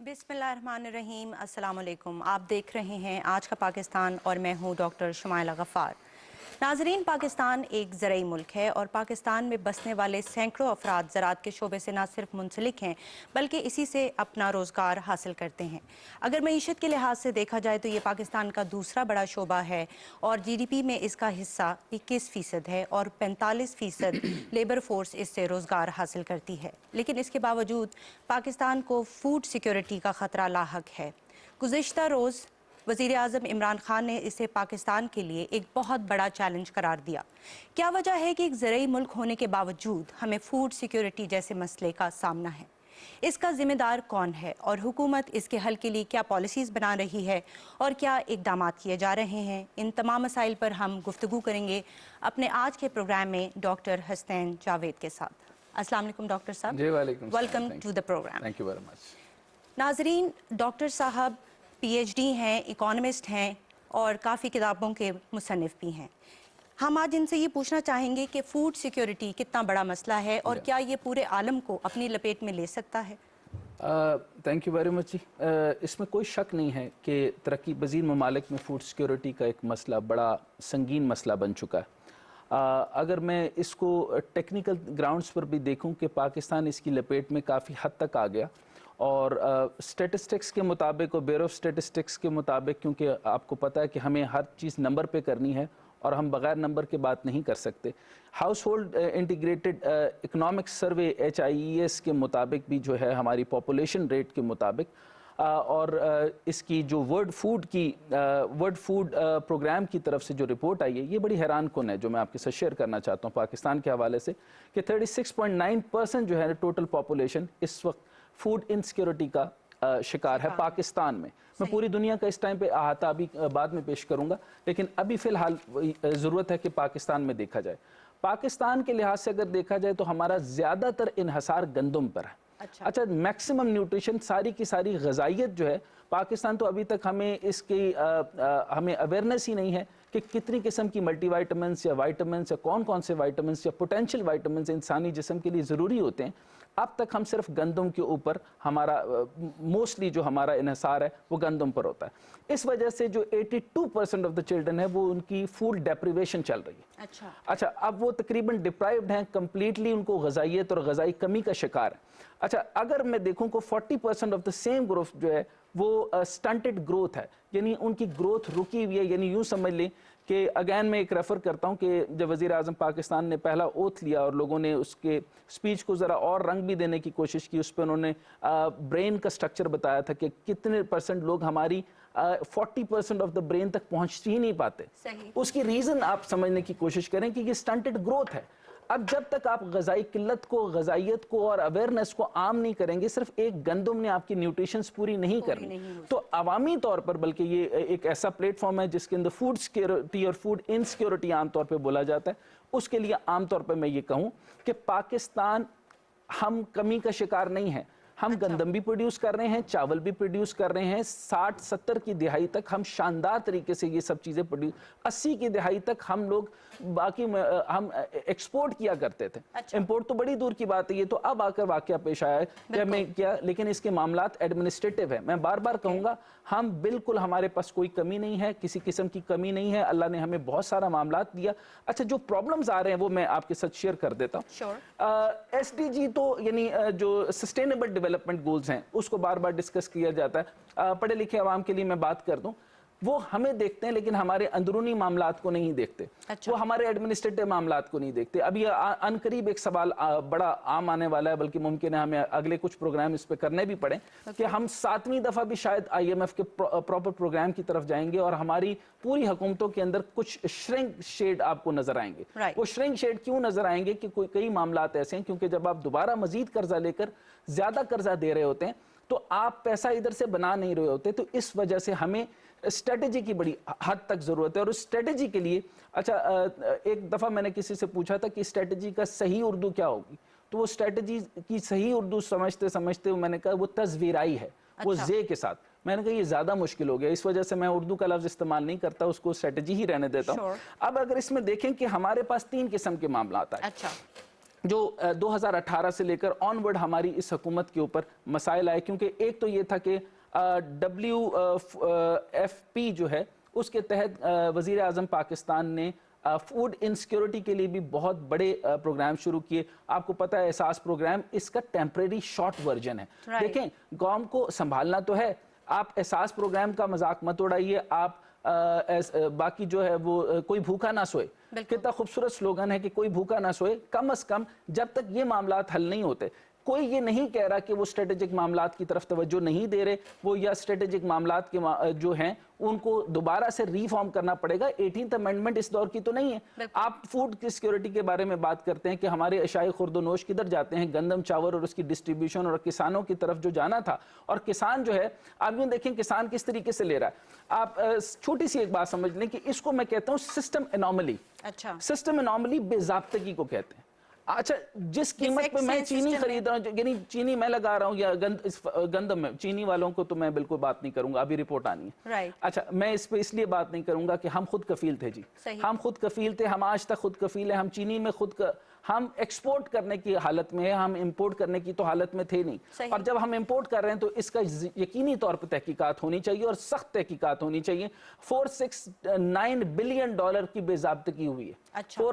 बिस्मिल्लाहिर्रहमानिर्रहीम, अस्सलाम वालेकुम। आप देख रहे हैं आज का पाकिस्तान और मैं हूं डॉक्टर शुमाइला गफ़ार। नाज़रीन, पाकिस्तान एक ज़रई मुल्क है और पाकिस्तान में बसने वाले सैकड़ों अफराद ज़राअत के शोबे से न सिर्फ मुंसलिक हैं बल्कि इसी से अपना रोज़गार हासिल करते हैं। अगर मईशत के लिहाज से देखा जाए तो ये पाकिस्तान का दूसरा बड़ा शोबा है और GDP में इसका हिस्सा 21% है और 45% लेबर फोर्स इससे रोज़गार हासिल करती है। लेकिन इसके बावजूद पाकिस्तान को फूड सिक्योरिटी का ख़तरा लाहक है। गुज़िश्ता रोज़ वज़ीर आज़म इमरान खान ने इसे पाकिस्तान के लिए एक बहुत बड़ा चैलेंज करार दिया। क्या वजह है कि एक ज़रई मुल्क होने के बावजूद हमें फूड सिक्योरिटी जैसे मसले का सामना है? इसका ज़िम्मेदार कौन है और हुकूमत इसके हल के लिए क्या पॉलिसीज़ बना रही है और क्या इक़दाम किए जा रहे हैं? इन तमाम मसाइल पर हम गुफ्तगू करेंगे अपने आज के प्रोग्राम में डॉक्टर हसनैन जावेद के साथ। अस्सलाम वालेकुम डॉक्टर साहब। जी वालेकुम सलाम। Welcome to the programme. Thank you very much. नाजरीन, डॉक्टर साहब PhD हैं, इकोनॉमिस्ट हैं और काफ़ी किताबों के मुसन्निफ़ भी हैं। हम आज इनसे ये पूछना चाहेंगे कि फ़ूड सिक्योरिटी कितना बड़ा मसला है और क्या ये पूरे आलम को अपनी लपेट में ले सकता है? थैंक यू वेरी मच जी। इसमें कोई शक नहीं है कि तरक्की पज़ीर ममालिक में फ़ूड सिक्योरिटी का एक मसला बड़ा संगीन मसला बन चुका है। अगर मैं इसको टेक्निकल ग्राउंड्स पर भी देखूं कि पाकिस्तान इसकी लपेट में काफ़ी हद तक आ गया और स्टेटिस्टिक्स के मुताबिक और ब्यूरो ऑफ स्टेटिस्टिक्स के मुताबिक, क्योंकि आपको पता है कि हमें हर चीज़ नंबर पे करनी है और हम बग़ैर नंबर के बात नहीं कर सकते। हाउस होल्ड इंटीग्रेटेड इकनॉमिक सर्वे HIES के मुताबिक भी जो है हमारी पॉपुलेशन रेट के मुताबिक और इसकी जो वर्ल्ड फूड प्रोग्राम की तरफ से जो रिपोर्ट आई है ये बड़ी हैरान कुन है, जो मैं आपके साथ शेयर करना चाहता हूँ पाकिस्तान के हवाले से, कि 36.9% जो है टोटल पॉपुलेशन इस वक्त फूड इनसिक्योरिटी का शिकार है पाकिस्तान में। मैं पूरी दुनिया का इस टाइम पे अहाता अभी बाद में पेश करूंगा, लेकिन अभी फ़िलहाल ज़रूरत है कि पाकिस्तान में देखा जाए। पाकिस्तान के लिहाज से अगर देखा जाए तो हमारा ज़्यादातर इन्हसार गंदम पर है। अच्छा, मैक्सिमम न्यूट्रिशन, सारी की सारी ग़िज़ाइयत जो है पाकिस्तान, तो अभी तक हमें इसकी हमें अवेयरनेस ही नहीं है कि कितनी किस्म की मल्टीवाइटामिन्स या वाइटामिन्स या कौन कौन से वाइटामिन्स या पोटेंशियल वाइटामिन्स इंसानी जिस्म के लिए ज़रूरी होते हैं। अब तक हम सिर्फ गंदम के ऊपर हमारा मोस्टली जो हमारा इन्हसार है वो गंदम पर होता है। इस वजह से जो 82% ऑफ द चिल्ड्रन है वो उनकी फूड डेप्रिवेशन चल रही है। अच्छा, अब वो तकरीबन डिप्राइव्ड हैं कंप्लीटली, उनको ग़िज़ाइयत और ग़िज़ाई कमी का शिकार है। अच्छा, अगर मैं देखूं को 40% ऑफ द सेम ग्रोथ जो है वो स्टंटेड ग्रोथ है, यानी उनकी ग्रोथ रुकी हुई है। यानी यूँ समझ लें कि अगैन मैं एक रेफ़र करता हूँ कि जब वज़ीर आज़म पाकिस्तान ने पहला ओथ लिया और लोगों ने उसके स्पीच को ज़रा और रंग भी देने की कोशिश की, उस पर उन्होंने ब्रेन का स्ट्रक्चर बताया था कि कितने % लोग हमारी 40% ऑफ द ब्रेन तक पहुँच ही नहीं पाते। उसकी रीज़न आप समझने की कोशिश करें कि ये स्टंटेड ग्रोथ है। अब जब तक आप ग़िज़ाई किल्लत को, ग़िज़ाइयत को और अवेयरनेस को आम नहीं करेंगे, सिर्फ एक गंदम ने आपकी न्यूट्रिशंस पूरी नहीं करनी। तो अवामी तौर पर, बल्कि ये एक ऐसा प्लेटफॉर्म है जिसके अंदर फूड सिक्योरिटी और फूड इनसिक्योरिटी आमतौर पर बोला जाता है, उसके लिए आमतौर पर मैं ये कहूँ कि पाकिस्तान हम कमी का शिकार नहीं है। हम गंदम भी प्रोड्यूस कर रहे हैं, चावल भी प्रोड्यूस कर रहे हैं। 60-70 की दिहाई तक हम शानदार तरीके से ये सब चीज़ें प्रोड्यूस, 80 की दिहाई तक हम लोग बाकी हम एक्सपोर्ट किया करते थे। इंपोर्ट तो बड़ी दूर की बात है, ये तो अब आकर वाकया पेश आया है कि मैं क्या, लेकिन इसके मामलात एडमिनिस्ट्रेटिव है। मैं बार बार कहूँगा, हम बिल्कुल, हमारे पास कोई कमी नहीं है, किसी किस्म की कमी नहीं है। अल्लाह ने हमें बहुत सारा मामलात दिया। अच्छा, जो प्रॉब्लम्स आ रहे हैं वो मैं आपके साथ शेयर कर देता हूँ। SDG तो यानी जो सस्टेनेबल डेवलपमेंट गोल्स हैं उसको बार बार डिस्कस किया जाता है। पढ़े लिखे आवाम के लिए मैं बात कर दूं, वो हमें देखते हैं लेकिन हमारे अंदरूनी मामलात को नहीं देखते। वो हमारे एडमिनिस्ट्रेटिव मामलात को नहीं देखते। अभी अनकरीब एक सवाल बड़ा आम आने वाला है, बल्कि मुमकिन है हमें अगले कुछ प्रोग्राम इस पे करने भी पड़े कि हम 7वीं दफ़ा भी शायद IMF के प्रॉपर प्रोग्राम की तरफ जाएंगे और हमारी पूरी हुकूमतों के अंदर कुछ श्रिंक शेड आपको नजर आएंगे। वो श्रिंक शेड क्यों नजर आएंगे कि कई मामलात ऐसे हैं, क्योंकि जब आप दोबारा मजीद कर्जा लेकर ज्यादा कर्जा दे रहे होते हैं तो आप पैसा इधर से बना नहीं रहे होते। तो इस वजह से हमें स्ट्रेटेजी की बड़ी हद तक जरूरत है और उस स्ट्रेटेजी के लिए, अच्छा, एक दफा मैंने किसी से पूछा था कि स्ट्रेटेजी का सही उर्दू क्या होगी, तो वो स्ट्रेटेजी की सही उर्दू समझते समझते मैंने कहा वो तस्वीराई है, वो जे के साथ। मैंने कहा ये ज्यादा मुश्किल हो गया, इस वजह से मैं उर्दू का लफ्ज इस्तेमाल नहीं करता, उसको स्ट्रेटेजी ही रहने देता हूँ। अब अगर इसमें देखें कि हमारे पास 3 किस्म के मामला आता है। जो 2018 से लेकर ऑनवर्ड हमारी इस हुकूमत के ऊपर मसाइल आए, क्योंकि एक तो ये था कि WFP जो है उसके तहत वज़ीर आज़म पाकिस्तान ने फूड इनसिक्योरिटी के लिए भी बहुत बड़े प्रोग्राम शुरू किए। आपको पता है एहसास प्रोग्राम इसका टेम्परेरी शॉर्ट वर्जन है। देखें, कौम को संभालना तो है, आप एहसास प्रोग्राम का मजाक मत उड़ाइए। आप बाकी जो है वो कोई भूखा ना सोए, कितना खूबसूरत स्लोगन है कि कोई भूखा ना सोए। कम अज कम जब तक ये मामलात हल नहीं होते, कोई ये नहीं कह रहा कि वो स्ट्रेटेजिक मामलात की तरफ तवज्जो नहीं दे रहे, वो या स्ट्रेटेजिक मामलात के जो हैं उनको दोबारा से रिफॉर्म करना पड़ेगा। 18th अमेंडमेंट इस दौर की तो नहीं है। आप फूड की सिक्योरिटी के बारे में बात करते हैं कि हमारे अशाए खुर्दोनोश किधर जाते हैं, गंदम चावल और उसकी डिस्ट्रीब्यूशन और किसानों की तरफ जो जाना था, और किसान जो है आप यूँ देखें किसान किस तरीके से ले रहा है। आप छोटी सी एक बात समझ लें कि इसको मैं कहता हूँ सिस्टम एनॉमली। अच्छा, सिस्टम एनॉमली बेज़ाब्तगी को कहते हैं। अच्छा, जिस कीमत पे मैं चीनी खरीद रहा हूँ, यानी चीनी मैं लगा रहा हूँ या गंदम में, चीनी वालों को तो मैं बिल्कुल बात नहीं करूंगा, अभी रिपोर्ट आनी है। अच्छा, मैं इस पे इसलिए बात नहीं करूंगा कि हम खुद कफील थे जी, हम खुद कफील थे, हम आज तक खुद कफील है। हम चीनी में हम एक्सपोर्ट करने की हालत में है, हम इंपोर्ट करने की तो हालत में थे नहीं। और जब हम इंपोर्ट कर रहे हैं तो इसका यकीनी तौर पर तहकीकात होनी चाहिए और सख्त तहकीकात होनी चाहिए। $469 बिलियन की बेज़ाब्तगी हुई है। अच्छा।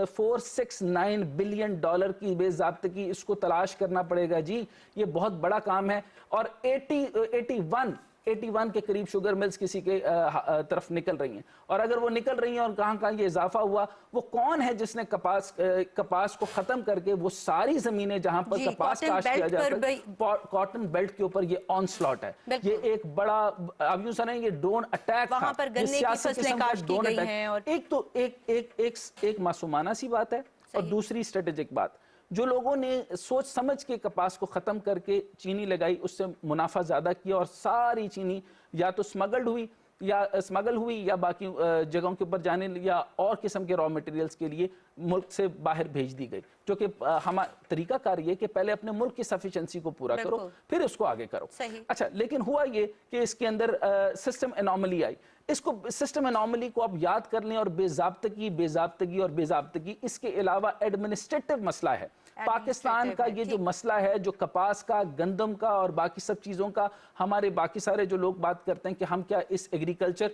469 बिलियन की बेज़ाब्तगी, इसको तलाश करना पड़ेगा जी, ये बहुत बड़ा काम है। और 81 के करीब शुगर मिल्स किसी के तरफ निकल रही हैं, और अगर वो निकल रही हैं और कहाँ कहाँ ये इजाफा हुआ, वो कौन है जिसने कपास को खत्म करके वो सारी जमीनें जहां पर कपास काश्त किया जाता है, कॉटन बेल्ट के ऊपर ये ऑनस्लॉट है। ये एक बड़ा, अब यूं समझें ये ड्रोन अटैक था, ये सियासी किस्म का ड्रोन अटैक। एक तो एक मासूमाना सी बात है, और दूसरी स्ट्रेटेजिक बात, जो लोगों ने सोच समझ के कपास को ख़त्म करके चीनी लगाई, उससे मुनाफा ज़्यादा किया, और सारी चीनी या तो स्मगल हुई या बाकी जगहों के ऊपर जाने या और किस्म के रॉ मटेरियल्स के लिए मुल्क से बाहर भेज दी गई। जो कि हमारा तरीका कार ये कि पहले अपने मुल्क की सफिशिएंसी को पूरा करो, फिर उसको आगे करो। अच्छा, लेकिन हुआ ये कि इसके अंदर सिस्टम एनॉमली आई। इसको सिस्टम एनॉमली को आप याद कर लें, और बेज़ाब्तगी, इसके अलावा एडमिनिस्ट्रेटिव मसला है। पाकिस्तान का ये जो मसला है, जो कपास का, गंदम का और बाकी सब चीज़ों का, हमारे बाकी सारे जो लोग बात करते हैं कि हम क्या इस एग्रीकल्चर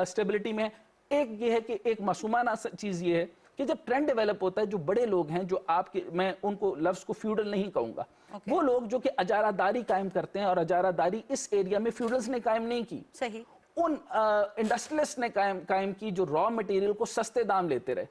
स्टेबिलिटी में, एक ये है कि एक मासूमाना चीज़ ये है कि जब ट्रेंड डेवलप होता है, जो बड़े लोग हैं, जो आपके, मैं उनको लफ्ज़ को फ्यूडल नहीं कहूँगा, वो लोग जो कि अजारादारी कायम करते हैं, और अजारादारी इस एरिया में फ्यूडल्स ने कायम नहीं की, सही, उन इंडस्ट्रियलिस्ट ने कायम की जो रॉ मटेरियल को सस्ते दाम लेते रहे।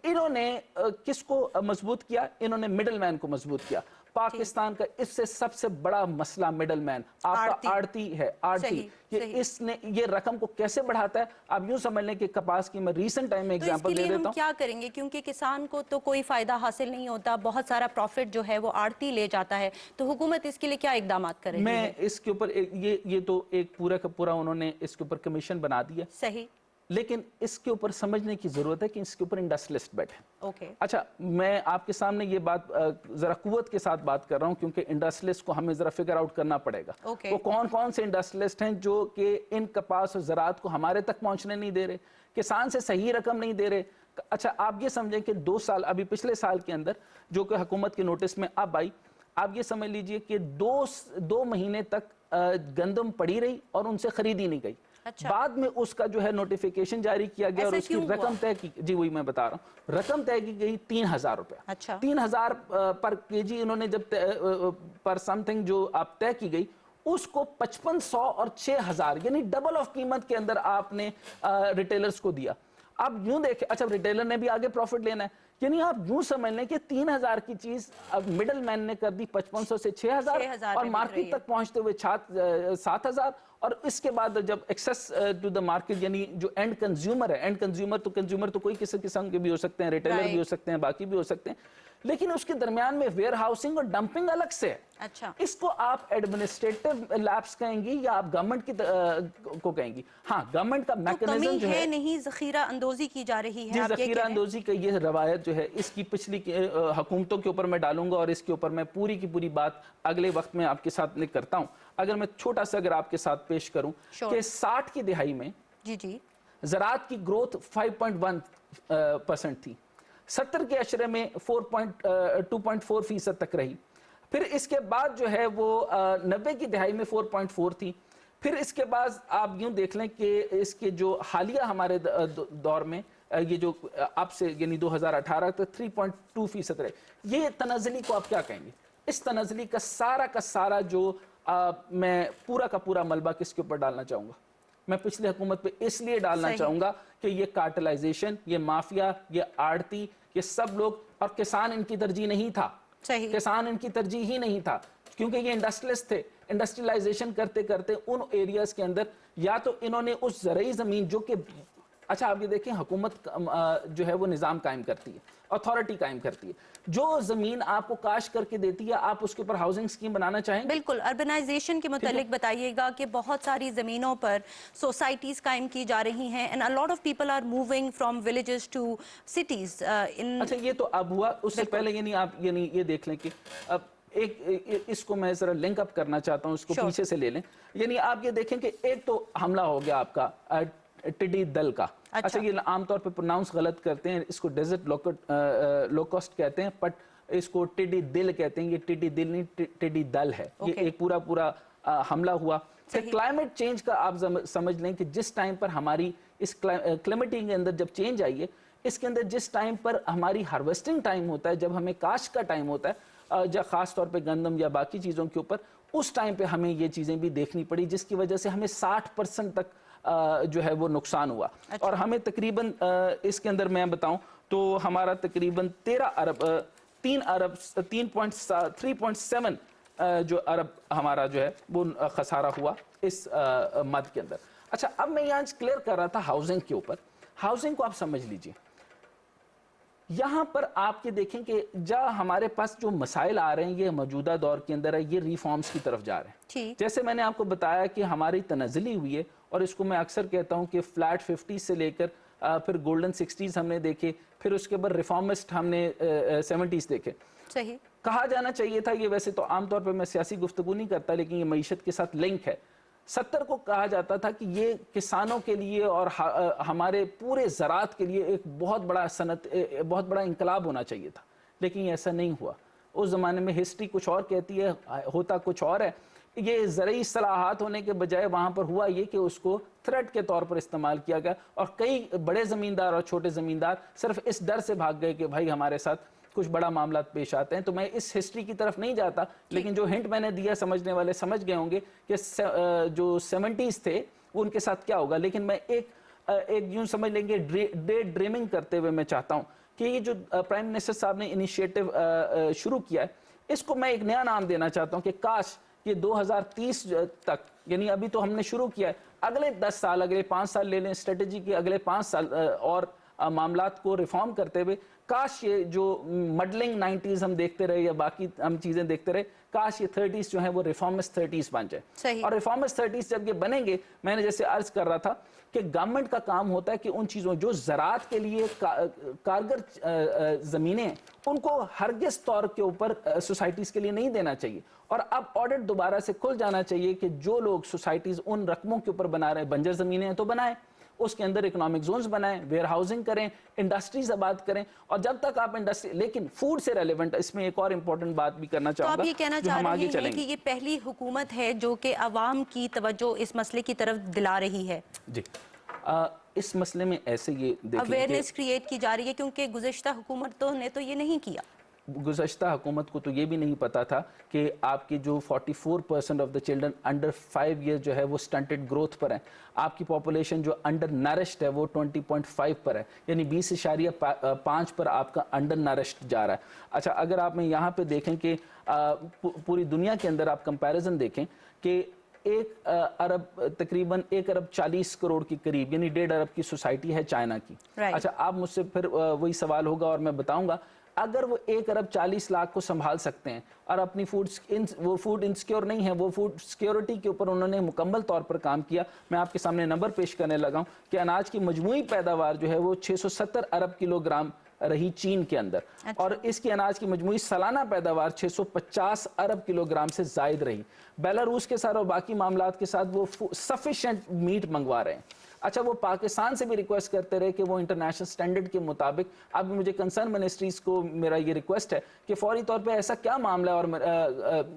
इन्होंने किसको मजबूत किया? इन्होंने मिडल मैन को मजबूत किया। पाकिस्तान का इससे सबसे बड़ा मसला मिडल मैन, आपका आड़ती है। आड़ती इसने ये रकम को कैसे बढ़ाता है? आप यूं समझ लें कि कपास की मैं रीसेंट टाइम में एग्जांपल दे देता हूं। क्या करेंगे, क्योंकि किसान को तो कोई फायदा हासिल नहीं होता, बहुत सारा प्रॉफिट जो है वो आड़ती ले जाता है, तो हुकूमत इसके लिए क्या इकदाम करेगी? मैं इसके ऊपर ये तो एक पूरा का पूरा उन्होंने इसके ऊपर कमीशन बना दिया, सही, लेकिन इसके ऊपर समझने की जरूरत है कि इसके ऊपर इंडस्ट्रियलिस्ट बैठे। अच्छा, मैं आपके सामने ये बात जरा कुव्वत के साथ बात कर रहा हूं, क्योंकि इंडस्ट्रियलिस्ट को हमें जरा फिगर आउट करना पड़ेगा। वो कौन कौन से इंडस्ट्रियलिस्ट हैं जो कि इन कपास और ज़राअत को हमारे तक पहुंचने नहीं दे रहे, किसान से सही रकम नहीं दे रहे। अच्छा, आप ये समझें कि 2 साल, अभी पिछले साल के अंदर जो कि हुकूमत के नोटिस में अब आई, आप ये समझ लीजिए कि 2 महीने तक गंदम पड़ी रही और उनसे खरीदी नहीं गई। अच्छा। बाद में उसका जो है नोटिफिकेशन जारी किया गया और उसकी रकम तय की, जी वही मैं बता रहा हूँ, रकम तय की गई 3000 रुपया। अच्छा। 3000 पर केजी इन्होंने जब पर समथिंग जो आप तय की गई, उसको 5500 और 6000 यानी डबल ऑफ कीमत के अंदर आपने रिटेलर्स को दिया। आप यूं देखें, अच्छा रिटेलर ने भी आगे प्रॉफिट लेना है, यानी आप यूं समझ लें कि 3000 की चीज अब मिडल मैन ने कर दी 5500 से 6000 और मार्केट तक पहुंचते हुए 7000, और इसके बाद जब एक्सेस टू द मार्केट, यानी जो एंड कंज्यूमर है, एंड कंज्यूमर तो कोई किसी किस्म के भी हो सकते हैं, रिटेलर भी हो सकते हैं, बाकी भी हो सकते हैं, लेकिन उसके दरमियान में वेयर हाउसिंग और डंपिंग अलग से है। अच्छा, इसको आप एडमिनिस्ट्रेटिव लैप्स कहेंगी या आप गवर्नमेंट की को कहेंगी? हाँ, गवर्नमेंट का मैकेनिज्म जो है नहीं, जखीरा अंदोजी की जा रही है। जखीरा अंदोजी का ये रवायत जो है, इसकी पिछली हुकूमतों के ऊपर मैं डालूंगा और इसके ऊपर मैं पूरी की पूरी बात अगले वक्त में आपके साथ करता हूँ। अगर मैं छोटा सा अगर आपके साथ पेश करूं कि 60 की दिहाई में जी ज़राअत की ग्रोथ 5.1% थी, 70 के अशरे में 2.4% तक रही। फिर इसके बाद जो है वो 90 की दहाई में 4.4 थी। फिर इसके बाद आप यूं देख लें कि इसके जो हालिया हमारे दौर में ये जो अब से यानी 2018 तक 3.2% रहे। ये तनाज़ली को आप क्या कहेंगे? इस तनाज़ली का सारा जो मैं पूरा का पूरा मलबा किसके ऊपर डालना चाहूँगा? मैं पिछली हुकूमत पे इसलिए डालना चाहूँगा कि ये कार्टेलाइजेशन, ये माफिया, ये आड़ती, ये सब लोग, और किसान इनकी तरजीह नहीं था। किसान इनकी तरजीह ही नहीं था, क्योंकि ये इंडस्ट्रियलिस्ट थे। इंडस्ट्रियलाइजेशन करते करते उन एरियाज के अंदर या तो इन्होंने उस ज़रई ज़मीन जो कि, अच्छा आप ये देखें, हुकूमत जो है वो निज़ाम कायम करती है, अथॉरिटी कायम करती है। जो ज़मीन आपको काश करके देती है, आप उसके ऊपर हाउसिंग स्कीम बनाना चाहेंगे? बिल्कुल। अर्बनाइजेशन के मुतालिक बताइएगा कि बहुत सारी ज़मीनों पर सोसाइटीज़ कायम की जा रही हैं and a lot of people are moving from villages to cities in. अच्छा, ये तो अब हुआ। उससे पहले यानी आप यानी ये देख लें कि अब एक इसको मैं जरा लिंक अप करना चाहता हूँ, इसको पीछे से ले लें। यानी आप ये देखें कि एक तो हमला हो गया आपका टिड्डी दल का। अच्छा, ये आमतौर पे प्रोनाउंस गलत करते हैं, इसको डेजर्ट लोकस्ट कहते हैं, बट इसको टिड्डी दिल कहते हैं। ये टिड्डी दिल नहीं, टिड्डी दल है। ये एक पूरा हमला हुआ। फिर क्लाइमेट चेंज का आप समझ लें कि जिस टाइम पर हमारी इस क्लाइमेटिंग के अंदर जब चेंज आई है, इसके अंदर जिस टाइम पर हमारी हार्वेस्टिंग टाइम होता है, जब हमें काश्त का टाइम होता है, जब खास तौर पे गंदम या बाकी चीज़ों के ऊपर, उस टाइम पे हमें ये चीज़ें भी देखनी पड़ी, जिसकी वजह से हमें 60% तक जो है वो नुकसान हुआ। अच्छा। और हमें तकरीबन इसके अंदर मैं बताऊं तो हमारा तकरीबन 3.7 जो अरब हमारा जो है वो खसारा हुआ इस मद के अंदर। अच्छा, अब मैं यहाँ क्लियर कर रहा था हाउसिंग के ऊपर। हाउसिंग को आप समझ लीजिए, यहां पर आपके देखें कि जहाँ हमारे पास जो मसाइल आ रहे हैं, ये मौजूदा दौर के अंदर है, ये रिफॉर्म्स की तरफ जा रहे हैं। जैसे मैंने आपको बताया कि हमारी तनज़ली हुई है, और इसको मैं अक्सर कहता हूं कि फ्लैट 50 से लेकर फिर गोल्डन 60s हमने देखे, फिर उसके बाद रिफॉर्मिस्ट हमने 70s देखे। सही कहा जाना चाहिए था ये, वैसे तो आमतौर पर मैं सियासी गुफ्तगू नहीं करता, लेकिन ये मईशत के साथ लिंक है। 70 को कहा जाता था कि ये किसानों के लिए और हमारे पूरे ज़रात के लिए एक बहुत बड़ा बहुत बड़ा इंकलाब होना चाहिए था, लेकिन ऐसा नहीं हुआ। उस ज़माने में हिस्ट्री कुछ और कहती है, होता कुछ और है। ये ज़रई सलाहात होने के बजाय वहाँ पर हुआ ये कि उसको थ्रेट के तौर पर इस्तेमाल किया गया, और कई बड़े ज़मींदार और छोटे ज़मींदार सिर्फ इस डर से भाग गए कि भाई हमारे साथ कुछ बड़ा मामला पेश आते हैं। तो मैं इस हिस्ट्री की तरफ नहीं जाता, लेकिन जो हिंट मैंने दिया समझने वाले समझ गए होंगे कि जो 70s थे उनके साथ क्या होगा। लेकिन मैं एक यूं समझ लेंगे, डे ड्रीमिंग करते हुए मैं चाहता हूं कि ये जो प्राइम मिनिस्टर साहब ने इनिशिएटिव शुरू किया है, इसको मैं एक नया नाम देना चाहता हूं कि काश ये 2030 तक, यानी अभी तो हमने शुरू किया है, अगले 10 साल, अगले 5 साल ले लें स्ट्रेटेजी के, अगले 5 साल और मामलात को रिफॉर्म करते हुए, काश ये जो मडलिंग 90s हम देखते रहे या बाकी हम चीजें देखते रहे, काश ये 30s जो है वो रिफॉर्मिस्ट 30s बन जाए। और रिफॉर्मिस्ट 30s जब ये बनेंगे, मैंने जैसे अर्ज कर रहा था कि गवर्नमेंट का काम होता है कि उन चीजों जो ज़रात के लिए कारगर जमीनें, उनको हरगिज़ तौर के ऊपर सोसाइटीज के लिए नहीं देना चाहिए। और अब ऑडिट दोबारा से खुल जाना चाहिए कि जो लोग सोसाइटीज उन रकमों के ऊपर बना रहे हैं, बंजर जमीनें हैं तो बनाएं, उसके अंदर इकोनॉमिक जोन्स बनाएं, वेयर हाउसिंग करें, इंडस्ट्रीज आबाद करें। और जब तक आप इंडस्ट्री, लेकिन फूड से रेलेवेंट, इसमें एक और इम्पोर्टेंट बात भी करना चाहूंगा। तो आप ये कहना चाह रहे हैं कि ये पहली हुकूमत है जो कि अवाम की तवज्जो इस मसले की तरफ दिला रही है? जी, इस मसले में ऐसे ये अवेयरनेस क्रिएट की जा रही है, क्योंकि गुज़श्ता हुकूमतों ने तो ये नहीं किया। गुज़श्ता हुकूमत को तो ये भी नहीं पता था कि आपकी जो 44% of the children under 5 year जो है वो स्टंटेड ग्रोथ पर है। आपकी पॉपुलेशन जो अंडर नरिश्ड है वो 20.5 पर है, यानी 20.5 पर आपका अंडर नरिश्ड जा रहा है। अच्छा, अगर आप में यहाँ पे देखें कि पूरी दुनिया के अंदर आप कंपैरिजन देखें कि 1 अरब तकरीबन 1 अरब 40 करोड़ के करीब, यानी 1.5 अरब की सोसाइटी है चाइना की। अच्छा, आप मुझसे फिर वही सवाल होगा और मैं बताऊंगा, अगर वो 1 अरब 40 लाख को संभाल सकते हैं और अपनी वो फूड इनसिक्योर नहीं है, वो फूड सिक्योरिटी के ऊपर उन्होंने मुकम्मल तौर पर काम किया। मैं आपके सामने नंबर पेश करने लगा हूं कि अनाज की मजमूई पैदावार जो है वो 670 अरब किलोग्राम रही चीन के अंदर। अच्छा। और इसकी अनाज की मजमूई सालाना पैदावार 650 अरब किलोग्राम से जायद रही। बेलारूस के साथ और बाकी मामलात के साथ वो सफिशिएंट मीट मंगवा रहे हैं। अच्छा वो पाकिस्तान से भी रिक्वेस्ट करते रहे कि वो इंटरनेशनल स्टैंडर्ड के मुताबिक, अब मुझे कंसर्न मिनिस्ट्रीज को मेरा ये रिक्वेस्ट है कि फौरी तौर पे ऐसा क्या मामला है, और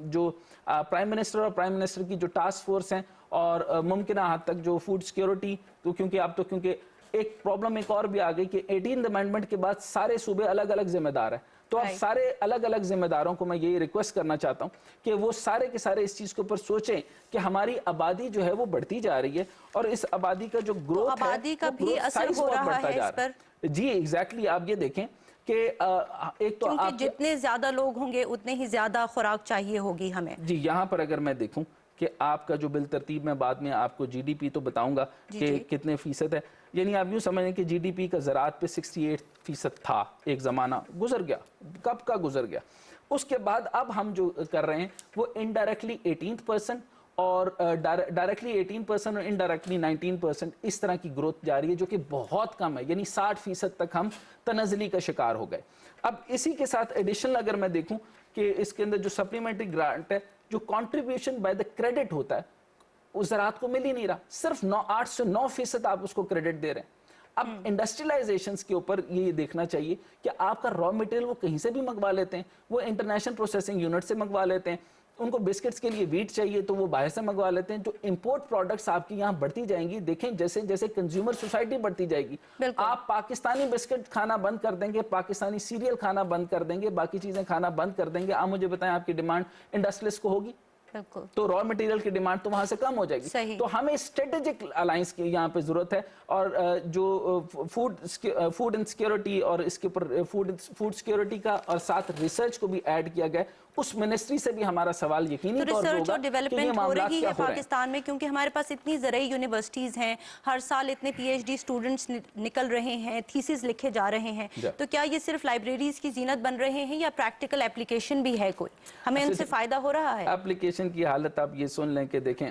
जो प्राइम मिनिस्टर और प्राइम मिनिस्टर की जो टास्क फोर्स हैं और मुमकिन हद तक जो फूड सिक्योरिटी, तो क्योंकि एक प्रॉब्लम एक और भी आ गई कि 18th अमेंडमेंट के बाद सारे सूबे अलग अलग जिम्मेदार हैं, तो अब सारे अलग अलग जिम्मेदारों को मैं ये रिक्वेस्ट करना चाहता हूं कि वो सारे के सारे इस चीज के ऊपर सोचें कि हमारी आबादी जो है वो बढ़ती जा रही है और इस आबादी का जो ग्रोथ है, आबादी का भी असर हो रहा है इस पर। जी एग्जैक्टली, आप ये देखें कि एक तो क्योंकि जितने ज्यादा लोग होंगे उतने ही ज्यादा खुराक चाहिए होगी हमें। जी, यहाँ पर अगर मैं देखूं कि आपका जो बिल तरतीब में बाद में आपको जीडीपी तो बताऊंगा कि कितने फीसद है, यानी आप यूं समझें कि जीडीपी का ज़राअत पे 68% था, एक ज़माना गुजर गया, कब का गुजर गया। उसके बाद अब हम जो कर रहे हैं वो इनडायरेक्टली 18% और डायरेक्टली 18% और इनडायरेक्टली 19% इस तरह की ग्रोथ जारी है, जो कि बहुत कम है, यानी 60% तक हम तनज़ली का शिकार हो गए। अब इसी के साथ एडिशनल अगर मैं देखूं कि इसके अंदर जो सप्लीमेंट्री ग्रांट है, जो कंट्रीब्यूशन बाय द क्रेडिट होता है, उस ज़राअत को मिल ही नहीं रहा, सिर्फ 8 से 9% आप उसको क्रेडिट दे रहे हैं। अब इंडस्ट्रियलाइजेशन के ऊपर ये देखना चाहिए कि आपका रॉ मटेरियल वो कहीं से भी मंगवा लेते हैं, वो इंटरनेशनल प्रोसेसिंग यूनिट से मंगवा लेते हैं, उनको बिस्किट्स के लिए वीट चाहिए तो वो बाहर से मंगवा लेते हैं। जो इंपोर्ट प्रोडक्ट्स आपकी यहाँ बढ़ती जाएंगी, देखें जैसे जैसे कंज्यूमर सोसाइटी बढ़ती जाएगी, आप पाकिस्तानी बिस्किट खाना बंद कर देंगे, पाकिस्तानी सीरियल खाना बंद कर देंगे, बाकी चीजें खाना बंद कर देंगे, आप मुझे बताएं आपकी डिमांड इंडस्ट्रियलिस्ट को होगी? तो रॉ मटेरियल की डिमांड तो वहां से कम हो जाएगी। तो हमें स्ट्रेटेजिक अलायंस की यहाँ पे जरूरत है, और जो फूड इनसिक्योरिटी और इसके ऊपर फूड सिक्योरिटी का और साथ रिसर्च को भी ऐड किया गया, उस मिनिस्ट्री से भी हमारा सवाल यकीनी तौर पे होगा और डेवलपमेंट हो रही है पाकिस्तान में, क्योंकि हमारे पास इतनी ज़रई यूनिवर्सिटीज़ हैं, हर साल इतने पीएचडी स्टूडेंट्स निकल रहे हैं, थीसिस लिखे जा रहे हैं, तो क्या ये सिर्फ लाइब्रेरीज की जीनत बन रहे हैं या प्रैक्टिकल एप्लीकेशन भी है कोई, हमें इनसे फ़ायदा हो रहा है? एप्लीकेशन की हालत आप ये सुन लें कि देखें,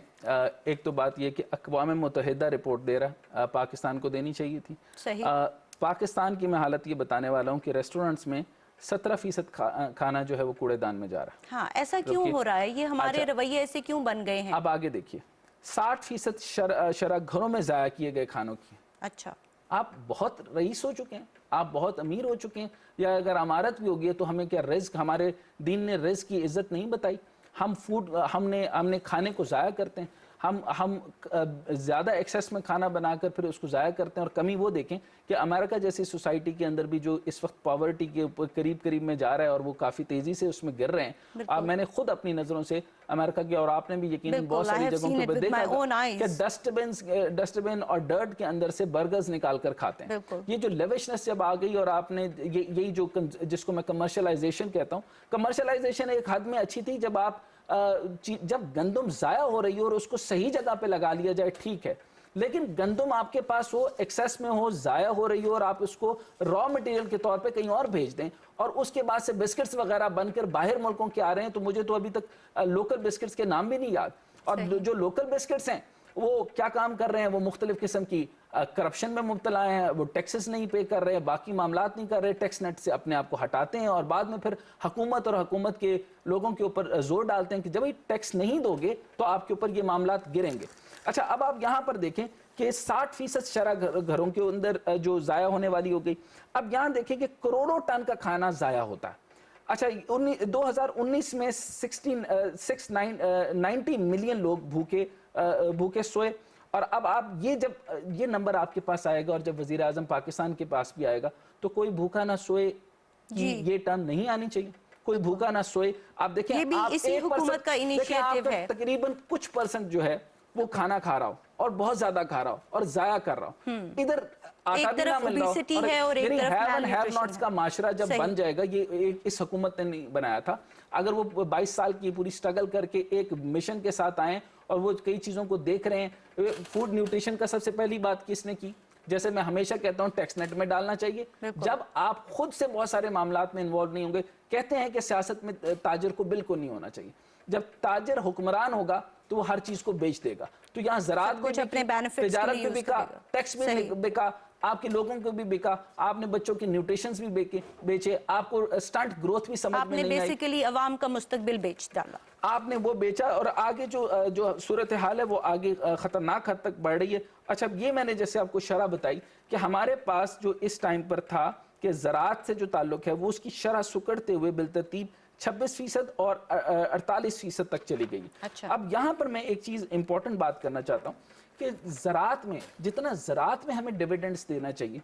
एक तो बात ये कि अक़वाम मुत्तहिदा रिपोर्ट दे रहा, पाकिस्तान को देनी चाहिए थी। सही। पाकिस्तान की मैं हालत ये बताने वाला हूँ कि रेस्टोरेंट्स में 17% खाना जो है वो कूड़ेदान में जा रहा है। हाँ, ऐसा क्यों हो रहा है? ये हमारे रवैये ऐसे क्यों बन गए हैं? अब आगे देखिए, 60% शरह घरों में ज़ाया किए गए खानों की। अच्छा, आप बहुत रईस हो चुके हैं, आप बहुत अमीर हो चुके हैं, या अगर अमारत भी होगी तो हमें क्या रिस्क, हमारे दीन ने रिस्क की इज्जत नहीं बताई? हम हमने खाने को ज़ाया करते हैं, हम ज़्यादा एक्सेस में खाना बनाकर फिर उसको ज़ाया करते हैं। और कमी वो देखें कि अमेरिका जैसी सोसाइटी के अंदर भी जो इस वक्त पॉवर्टी के ऊपर करीब में जा रहा है और वो काफ़ी तेज़ी से उसमें गिर रहे हैं। मैंने खुद अपनी नज़रों से अमेरिका की, और आपने भी यकीनन बहुत सारी जगहों पर देखा कि डस्टबिन और डर्ट के अंदर से बर्गर्स निकाल कर खाते हैं। ये जो लेविशनेस जब आ गई, और आपने यही जो जिसको मैं कमर्शलाइजेशन कहता हूँ, कमर्शलाइजेशन एक हद में अच्छी थी जब गंदम ज़ाया हो रही हो और उसको सही जगह पे लगा लिया जाए, ठीक है, लेकिन गंदम आपके पास हो, एक्सेस में हो, ज़ाया हो रही हो, और आप उसको रॉ मटेरियल के तौर पे कहीं और भेज दें, और उसके बाद से बिस्किट्स वगैरह बनकर बाहर मुल्कों के आ रहे हैं। तो मुझे तो अभी तक लोकल बिस्किट्स के नाम भी नहीं याद, और जो लोकल बिस्किट्स हैं वो क्या काम कर रहे हैं, वो मुख्तलिफ किस्म की करप्शन में मुब्तला हैं, वो टैक्सेस नहीं पे कर रहे, बाकी मामलात नहीं कर रहे, टैक्स नेट से अपने आप को हटाते हैं, और बाद में फिर हुकूमत के लोगों के ऊपर जोर डालते हैं कि जब टैक्स नहीं दोगे तो आपके ऊपर ये मामलात गिरेंगे। अच्छा, अब आप यहाँ पर देखें कि 60% शरह घरों के अंदर जो ज़ाया होने वाली हो गई। अब यहाँ देखें कि करोड़ों टन का खाना ज़ाया होता है। अच्छा, 2019 में 90 मिलियन लोग भूखे सोए, और अब आप ये नंबर आपके पास आएगा, और जब वजीर आजम पाकिस्तान के पास भी आएगा, तो कोई भूखा ना सोए कि ये टर्म नहीं आनी चाहिए, कोई भूखा ना सोए। आप देखें, ये भी इसी हुकूमत का इनिशिएटिव है। तकरीबन कुछ परसेंट जो है वो खाना खा रहा हो, और बहुत ज्यादा खा रहा हो, और जाया कर रहा हो। इधर आटा भी ना मिल रहा हो, और एक तरफ का माशरा जब बन जाएगा, ये इस हुकूमत ने नहीं बनाया था। अगर वो 22 साल की पूरी स्ट्रगल करके एक मिशन के साथ आए, और वो कई चीजों को देख रहे हैं, फूड न्यूट्रिशन का सबसे पहली बात किसने की? जैसे मैं हमेशा कहता हूं, टैक्स नेट में डालना चाहिए। जब आप खुद से बहुत सारे मामलात में इन्वॉल्व नहीं होंगे, कहते हैं कि सियासत में ताजिर को बिल्कुल नहीं होना चाहिए। जब ताजिर हुक्मरान होगा तो वो हर चीज को बेच देगा। तो यहाँ ज़राअत भी बिका, तिजारत भी बिका, टैक्स भी बिका, آپ کے لوگوں کو بھی بیکا, آپ نے بچوں کے نیوٹریشنز بھی بیچے, آپ کو اسٹنٹ گروتھ بھی سمجھ میں نہیں آئی, آپ نے بیسیکلی عوام کا مستقبل بیچ ڈالا, آپ نے وہ بیچا, اور آگے جو صورتحال ہے وہ آگے خطرناک حد تک بڑھ رہی ہے. اچھا, یہ میں نے جیسے آپ کو شرح بتائی کہ ہمارے پاس جو اس ٹائم پر تھا کہ زراعت سے جو تعلق ہے وہ اس کی شرح سکڑتے ہوئے بالترتیب 26% اور 48% تک چلی گئی. اچھا. اب یہاں پر میں ایک چیز امپورٹنٹ بات کرنا چاہتا ہوں کہ زراعت میں جتنا زراعت میں ہمیں ڈیویڈنڈز دینا چاہیے,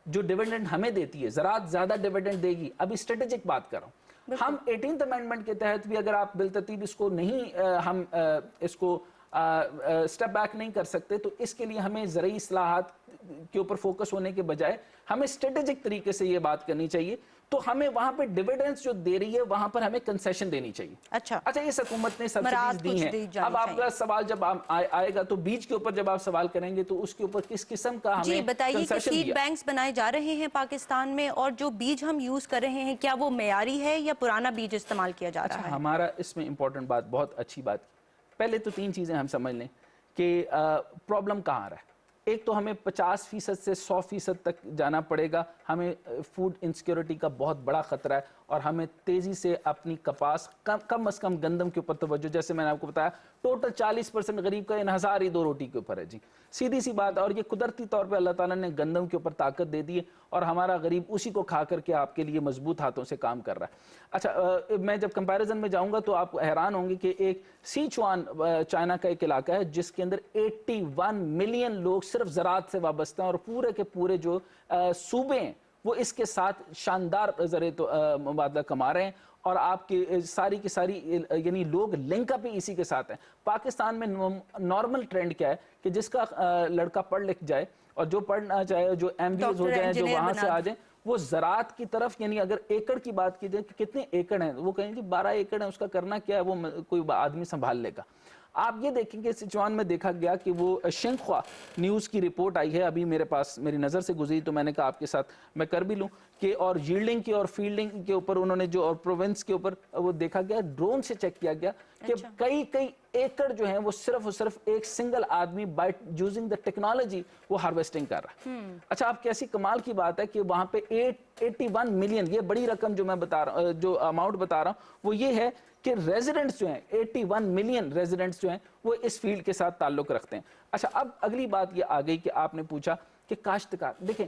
جو ڈیویڈنڈ ہمیں دیتی ہے زراعت زیادہ ڈیویڈنڈ دے گی. ابھی اسٹریٹجک بات کر رہا ہوں, ہم 18th امینڈمنٹ کے تحت بھی اگر آپ بالترتیب اس کو نہیں ہم اس کو سٹیپ بیک نہیں کر سکتے, تو اس کے لیے ہمیں زرعی اصلاحات کے اوپر فوکس ہونے کے بجائے ہمیں اسٹریٹجک طریقے سے یہ بات کرنی چاہیے. تو ہمیں وہاں پہ ڈیویڈنڈز جو دے رہی ہے وہاں پر ہمیں کنسیشن دینی چاہیے. اچھا, اس حکومت نے سبسڈیز دی ہیں. اب آپ کا سوال جب آئے گا تو بیج کے اوپر جب آپ سوال کریں گے تو اس کے اوپر کس قسم کا ہمیں جی بتائیے کہ کنسیشن سیڈ دیا. بینکس بنائے جا رہے ہیں پاکستان میں, اور جو بیج ہم یوز کر رہے ہیں کیا وہ معیاری ہے یا پرانا بیج استعمال کیا جا رہا ہے؟ ہمارا اس میں امپورٹنٹ بات, بہت اچھی بات, پہلے تو 3 چیزیں ہم سمجھ لیں کہ پرابلم کہاں آ رہا ہے. ایک تو ہمیں 50% سے 100% تک جانا پڑے گا, ہمیں فوڈ انسیکیورٹی کا بہت بڑا خطرہ ہے, اور ہمیں تیزی سے اپنی کپاس کم از کم گندم کے اوپر توجہ, جیسے میں نے آپ کو بتایا ٹوٹل 40% غریب کا انحصار ہی 2 روٹی کے اوپر ہے. جی سیدھی سی بات, اور یہ قدرتی طور پہ اللہ تعالیٰ نے گندم کے اوپر طاقت دے دی ہے, اور ہمارا غریب اسی کو کھا کر کے آپ کے لیے مضبوط ہاتھوں سے کام کر رہا ہے. اچھا, میں جب کمپیریزن میں جاؤں گا تو آپ حیران ہوں گے کہ ایک سیچوان چائنا کا ایک علاقہ ہے جس کے اندر 81 ملین لوگ صرف زراعت سے وابستہ ہیں, اور پورے کے پورے جو صوبے ہیں وہ اس کے ساتھ شاندار زرعی مبادلہ کما رہے ہیں, اور آپ کی ساری کی ساری یعنی لوگ لنک اپ ہی اسی کے ساتھ ہیں. پاکستان میں نارمل ٹرینڈ کیا ہے کہ جس کا لڑکا پڑھ لکھ جائے اور جو پڑھنا چاہے, جو ایم بی ایز ہو جائیں, جو وہاں سے آ جائیں, وہ زراعت کی طرف, یعنی اگر ایکڑ کی بات کی جائے کہ کتنے ایکڑ ہیں, وہ کہیں گے 12 ایکڑ ہیں, اس کا کرنا کیا ہے, وہ کوئی آدمی سنبھال لے گا. آپ یہ دیکھیں کہ سچوان میں دیکھا گیا کہ وہ شنخوا نیوز کی رپورٹ آئی ہے, ابھی میرے پاس میری نظر سے گزری, تو میں نے کہا آپ کے ساتھ میں کر بھی لوں کہ, اور ییلڈنگ کی اور فیلڈنگ کے اوپر انہوں نے جو, اور پروونس کے اوپر وہ دیکھا گیا, ڈرون سے چیک کیا گیا کہ کئی ایکڑ جو ہیں وہ صرف اور صرف ایک سنگل آدمی بائی یوزنگ دا ٹیکنالوجی وہ ہارویسٹنگ کر رہا ہے. اچھا, آپ کیسی کمال کی بات ہے کہ وہاں پہ 81 ملین, یہ بڑی رقم جو میں بتا رہا ہوں, جو اماؤنٹ بتا رہا ہوں وہ یہ ہے کہ ریزیڈنٹس جو ہیں 81 ملین ریزیڈنٹس جو ہیں وہ اس فیلڈ کے ساتھ تعلق رکھتے ہیں. اچھا, اب اگلی بات یہ آ گئی کہ آپ نے پوچھا کہ کاشتکار, دیکھیں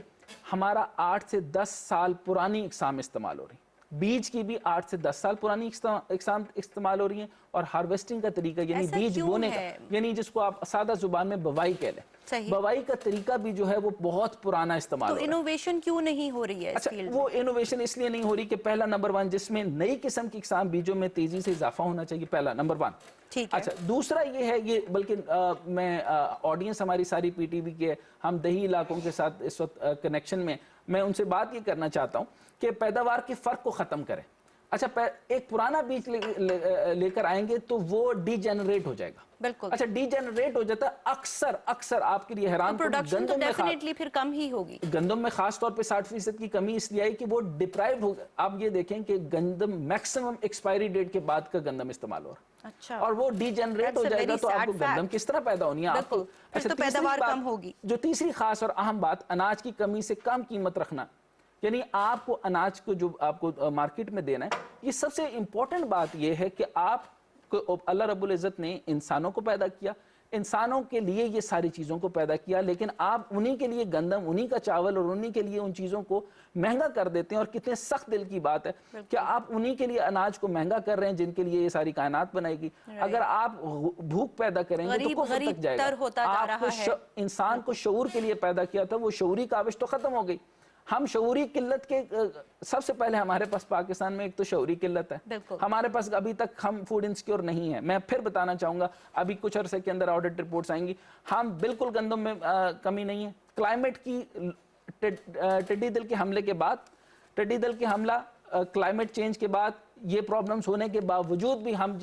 ہمارا 8 سے 10 سال پرانی اقسام استعمال ہو رہی ہیں, بیج کی بھی 8 سے 10 سال پرانی اقسام استعمال ہو رہی ہیں, اور ہارویسٹنگ کا طریقہ یعنی بیج بونے کا, یعنی جس کو آپ سادہ زبان میں بوائی کہہ لیں, بوائی کا طریقہ بھی جو ہے وہ بہت پرانا استعمال ہو رہا ہے. تو انوویشن کیوں نہیں ہو رہی ہے اس فیلڈ میں؟ وہ انوویشن اس لیے نہیں ہو رہی کہ پہلا نمبر 1 جس میں نئی قسم کی اقسام بیجوں میں تیزی سے اضافہ ہونا چاہیے, پہلا نمبر 1. اچھا, دوسرا یہ ہے, یہ بلکہ میں آڈینس ہماری ساری پی ٹی وی کے, ہم دیہی علاقوں کے ساتھ اس وقت کنیکشن میں ان سے بات یہ کرنا چاہتا ہوں کہ پیداوار کے فرق کو ختم کریں. اچھا, ایک پرانا بیج لے کر آئیں گے تو وہ ڈی جنریٹ ہو جائے گا. بالکل. اچھا, ڈی جنریٹ ہو جاتا ہے اکثر آپ کے لیے حیران, پروڈکشن تو ڈیفینیٹلی پھر کم ہی ہوگی. گندم میں خاص طور پہ 60% کی کمی اس لیے آئی کہ وہ ڈپرائیو ہو گیا. آپ یہ دیکھیں کہ گندم میکسیمم ایکسپائری ڈیٹ کے بعد کا گندم استعمال ہو رہا ہے. اچھا, اور وہ ڈی جنریٹ ہو جائے گا تو آپ کو گندم کس طرح پیدا ہونی ہے, آپ کو. اچھا, پیداوار کم ہوگی. جو تیسری خاص اور اہم بات, اناج کی کمی سے کم قیمت رکھنا, یعنی آپ کو اناج کو جو آپ کو مارکیٹ میں دینا ہے, یہ سب سے امپورٹنٹ بات یہ ہے کہ آپ کو اللہ رب العزت نے انسانوں کو پیدا کیا, انسانوں کے لیے یہ ساری چیزوں کو پیدا کیا, لیکن آپ انہی کے لیے گندم, انہی کا چاول اور انہی کے لیے ان چیزوں کو مہنگا کر دیتے ہیں. اور کتنے سخت دل کی بات ہے کہ آپ انہی کے لیے اناج کو مہنگا کر رہے ہیں جن کے لیے یہ ساری کائنات بنائے گی. اگر آپ بھوک پیدا کریں گے تو کفر تک جائے گا. آپ کو انسان کو شعور کے لیے پیدا کیا تھا, وہ شعوری کاوش تو ختم ہو گئی. ہم شعوری قلت کے, سب سے پہلے ہمارے پاس پاکستان میں ایک تو شعوری قلت ہے, ہمارے پاس ابھی تک ہم فوڈ انسیکیور نہیں ہیں. میں پھر بتانا چاہوں گا, ابھی کچھ عرصے کے اندر آڈٹ رپورٹس آئیں گی, ہم بالکل گندم میں کمی نہیں ہے. کلائمیٹ کی ٹڈی دل کے حملے کے بعد, ٹڈی دل کے حملہ کلائمیٹ چینج کے بعد, یہ پرابلمز ہونے کے باوجود بھی ہم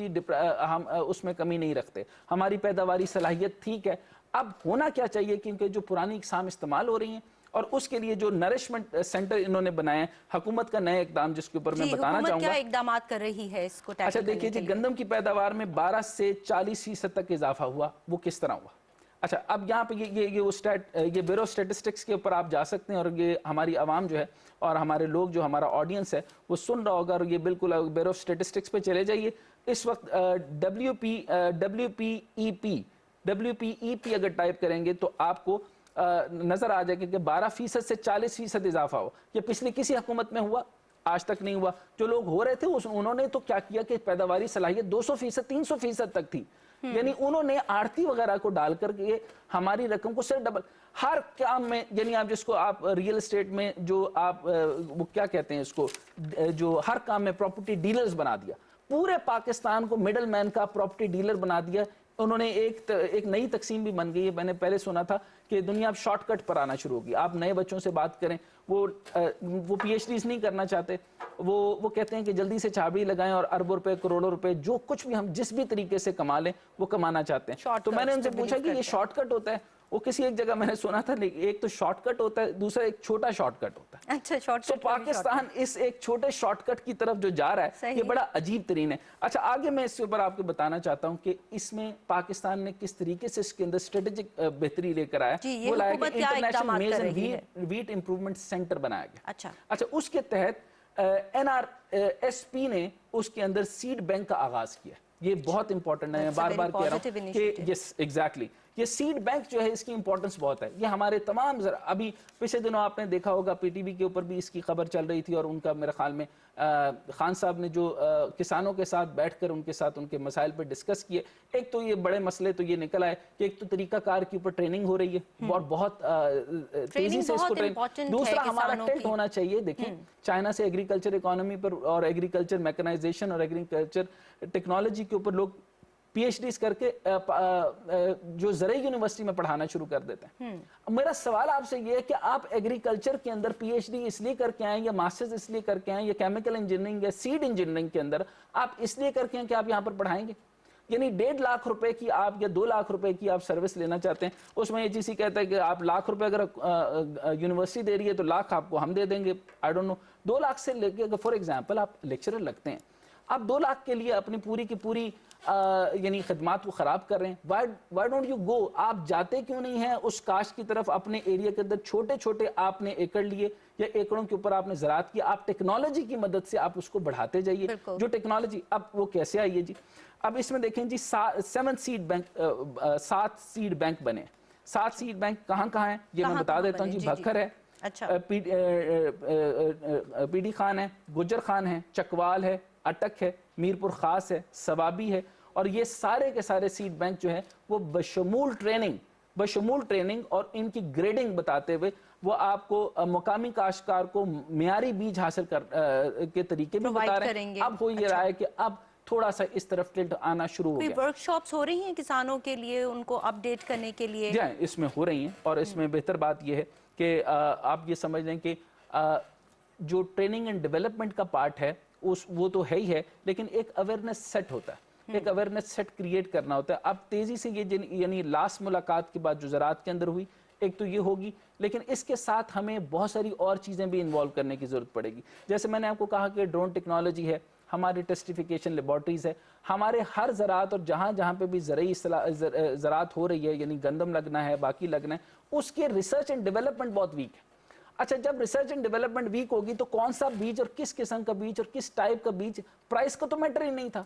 اس میں کمی نہیں رکھتے. ہماری پیداواری صلاحیت ٹھیک ہے. اب ہونا کیا چاہیے, کیونکہ جو پرانی اقسام استعمال ہو رہی ہیں, اور اس کے لیے جو نرشمنٹ سینٹر انہوں نے بنائے ہیں, حکومت کا نئے اقدام جس کے اوپر میں بتانا چاہوں گا. کیا اقدامات کر رہی ہے اس کو ٹیکل اچھا, دیکھیے جی, گندم کی پیداوار میں 12 سے 40% تک اضافہ ہوا. وہ کس طرح ہوا؟ اچھا اب یہاں پہ یہ بیورو اسٹیٹسٹکس کے اوپر آپ جا سکتے ہیں اور یہ ہماری عوام جو ہے اور ہمارے لوگ جو ہمارا آڈینس ہے وہ سن رہا ہوگا، اور یہ بالکل بیورو اسٹیٹسٹکس پہ چلے جائیے اس وقت WPEP اگر ٹائپ کریں گے تو آپ کو نظر آ جائے کہ 12% سے 40% اضافہ ہو. یہ پچھلی کسی حکومت میں ہوا؟ آج تک نہیں ہوا. جو لوگ ہو رہے تھے انہوں نے تو کیا کیا کہ پیداواری صلاحیت 200% 300% تک تھی، یعنی انہوں نے آڑتی وغیرہ کو ڈال کر کے ہماری رقم کو صرف ڈبل ہر کام میں، یعنی آپ جس کو آپ ریئل اسٹیٹ میں جو آپ وہ کیا کہتے ہیں اس کو، جو ہر کام میں پراپرٹی ڈیلرز بنا دیا، پورے پاکستان کو مڈل مین کا پراپرٹی ڈیلر بنا دیا. انہوں نے ایک نئی تقسیم بھی بن گئی ہے. میں نے پہلے سنا تھا کہ دنیا اب شارٹ کٹ پر آنا شروع ہوگی. آپ نئے بچوں سے بات کریں، وہ پی ایچ ڈیز نہیں کرنا چاہتے، وہ کہتے ہیں کہ جلدی سے چابڑی لگائیں اور اربوں روپے کروڑوں روپے جو کچھ بھی ہم جس بھی طریقے سے کما لیں وہ کمانا چاہتے ہیں. تو میں نے ان سے پوچھا کہ یہ شارٹ کٹ ہوتا ہے؟ وہ کسی ایک جگہ میں نے سنا تھا ایک تو شارٹ کٹ ہوتا ہے، دوسرا ایک چھوٹا شارٹ کٹ ہوتا ہے. اچھا شارٹ کٹ. تو پاکستان اس ایک چھوٹے شارٹ کٹ کی طرف جو جا رہا ہے یہ بڑا عجیب ترین ہے. اچھا آگے میں اس کے اوپر آپ کو بتانا چاہتا ہوں کہ اس میں پاکستان نے کس طریقے سے اس کے اندر اسٹریٹجک بہتری لے کر آیا. وہ لایا کہ انٹرنیشنل میز اینڈ ویٹ امپروومنٹ سینٹر بنایا گیا. اچھا اس کے تحت NRSP نے اس کے اندر سیڈ بینک کا آغاز کیا. یہ بہت امپورٹنٹ ہے، میں بار بار کہہ رہا ہوں کہ یس ایگزیکٹلی یہ سیڈ بینک جو ہے اس کی امپورٹنس بہت ہے. یہ ہمارے تمام ابھی پچھلے دنوں آپ نے دیکھا ہوگا پی ٹی وی کے اوپر بھی اس کی خبر چل رہی تھی، اور ان کا میرے خیال میں خان صاحب نے جو کسانوں کے ساتھ بیٹھ کر ان کے مسائل پہ ڈسکس کیے. ایک تو یہ بڑے مسئلے تو یہ نکل آئے کہ ایک تو طریقہ کار کے اوپر ٹریننگ ہو رہی ہے اور بہت تیزی سے اس کو دوسرا ہمارا ٹلٹ ہونا چاہیے. دیکھیں چائنا سے ایگریکلچر اکانومی پر اور ایگریکلچر میکنائزیشن اور ایگریکلچر ٹیکنالوجی کے اوپر لوگ پی ایچ ڈیز کر کے جو زرعی یونیورسٹی میں پڑھانا شروع کر دیتے ہیں. میرا سوال آپ سے یہ ہے کہ آپ ایگریکلچر کے اندر پی ایچ ڈی اس لیے کر کے آئیں یا ماسٹرز اس لیے کر کے آئیں یا کیمیکل انجینئرنگ یا سیڈ انجینئرنگ کے اندر آپ اس لیے کر کے ہیں کہ آپ یہاں پر پڑھائیں گے؟ یعنی 1.5 لاکھ روپے کی آپ یا 2 لاکھ روپے کی آپ سروس لینا چاہتے ہیں. اس میں AGC کہتا ہے کہ آپ لاکھ روپے اگر یونیورسٹی دے رہی ہے تو لاکھ آپ کو ہم دے دیں گے. آئی ڈونٹ نو 2 لاکھ سے لے کے فار ایگزامپل آپ لیکچرر لگتے ہیں، آپ 2 لاکھ کے لیے اپنی پوری کی پوری یعنی خدمات کو خراب کر رہے ہیں. Why don't you go? آپ جاتے کیوں نہیں ہیں اس کاشت کی طرف؟ اپنے ایریا کے اندر چھوٹے چھوٹے آپ نے ایکڑ لیے یا ایکڑوں کے اوپر آپ نے زراعت کیا، آپ ٹیکنالوجی کی مدد سے آپ اس کو بڑھاتے جائیے. جو ٹیکنالوجی اب وہ کیسے آئی ہے جی؟ اب اس میں دیکھیں جی 7 سیڈ بینک بنے. 7 سیڈ بینک کہاں کہاں ہیں یہ میں بتا دیتا ہوں جی. بھکر ہے، پی ڈی خان ہے، گجر خان ہے، چکوال ہے، اٹک ہے، میرپور خاص ہے، سوابی ہے. اور یہ سارے کے سارے سیڈ بینک جو ہیں وہ بشمول ٹریننگ اور ان کی گریڈنگ بتاتے ہوئے وہ آپ کو مقامی کاشتکار کو معیاری بیج حاصل کے طریقے بھی بتا رہے ہیں. اب ہو یہ رہا ہے کہ اب تھوڑا سا اس طرف ٹلٹ آنا شروع ہو گیا. ورک شاپس ہو رہی ہیں کسانوں کے لیے ان کو اپ ڈیٹ کرنے کے لیے؟ جی اس میں ہو رہی ہیں، اور اس میں بہتر بات یہ ہے کہ آپ یہ سمجھ لیں کہ جو ٹریننگ اینڈ ڈیولپمنٹ کا پارٹ ہے وہ تو ہے ہی ہے، لیکن ایک اویئرنیس سیٹ ہوتا ہے، ایک اویئرنیس سیٹ کریٹ کرنا ہوتا ہے. اب تیزی سے یہ یعنی لاسٹ ملاقات کے بعد جو زراعت کے اندر ہوئی ایک تو یہ ہوگی، لیکن اس کے ساتھ ہمیں بہت ساری اور چیزیں بھی انوالو کرنے کی ضرورت پڑے گی. جیسے میں نے آپ کو کہا کہ ڈرون ٹیکنالوجی ہے، ہماری ٹیسٹیفیکیشن لیبارٹریز ہے، ہمارے ہر زراعت اور جہاں پہ بھی زراعت ہو رہی ہے، یعنی گندم لگنا ہے، باقی لگنا ہے، اس کے ریسرچ اینڈ ڈیولپمنٹ بہت ویک ہے. اچھا جب ریسرچ اینڈ ڈیولپمنٹ ویک ہوگی تو کون سا بیج اور کس قسم کا بیج اور کس ٹائپ کا بیج، پرائس کا تو میٹر ہی نہیں تھا.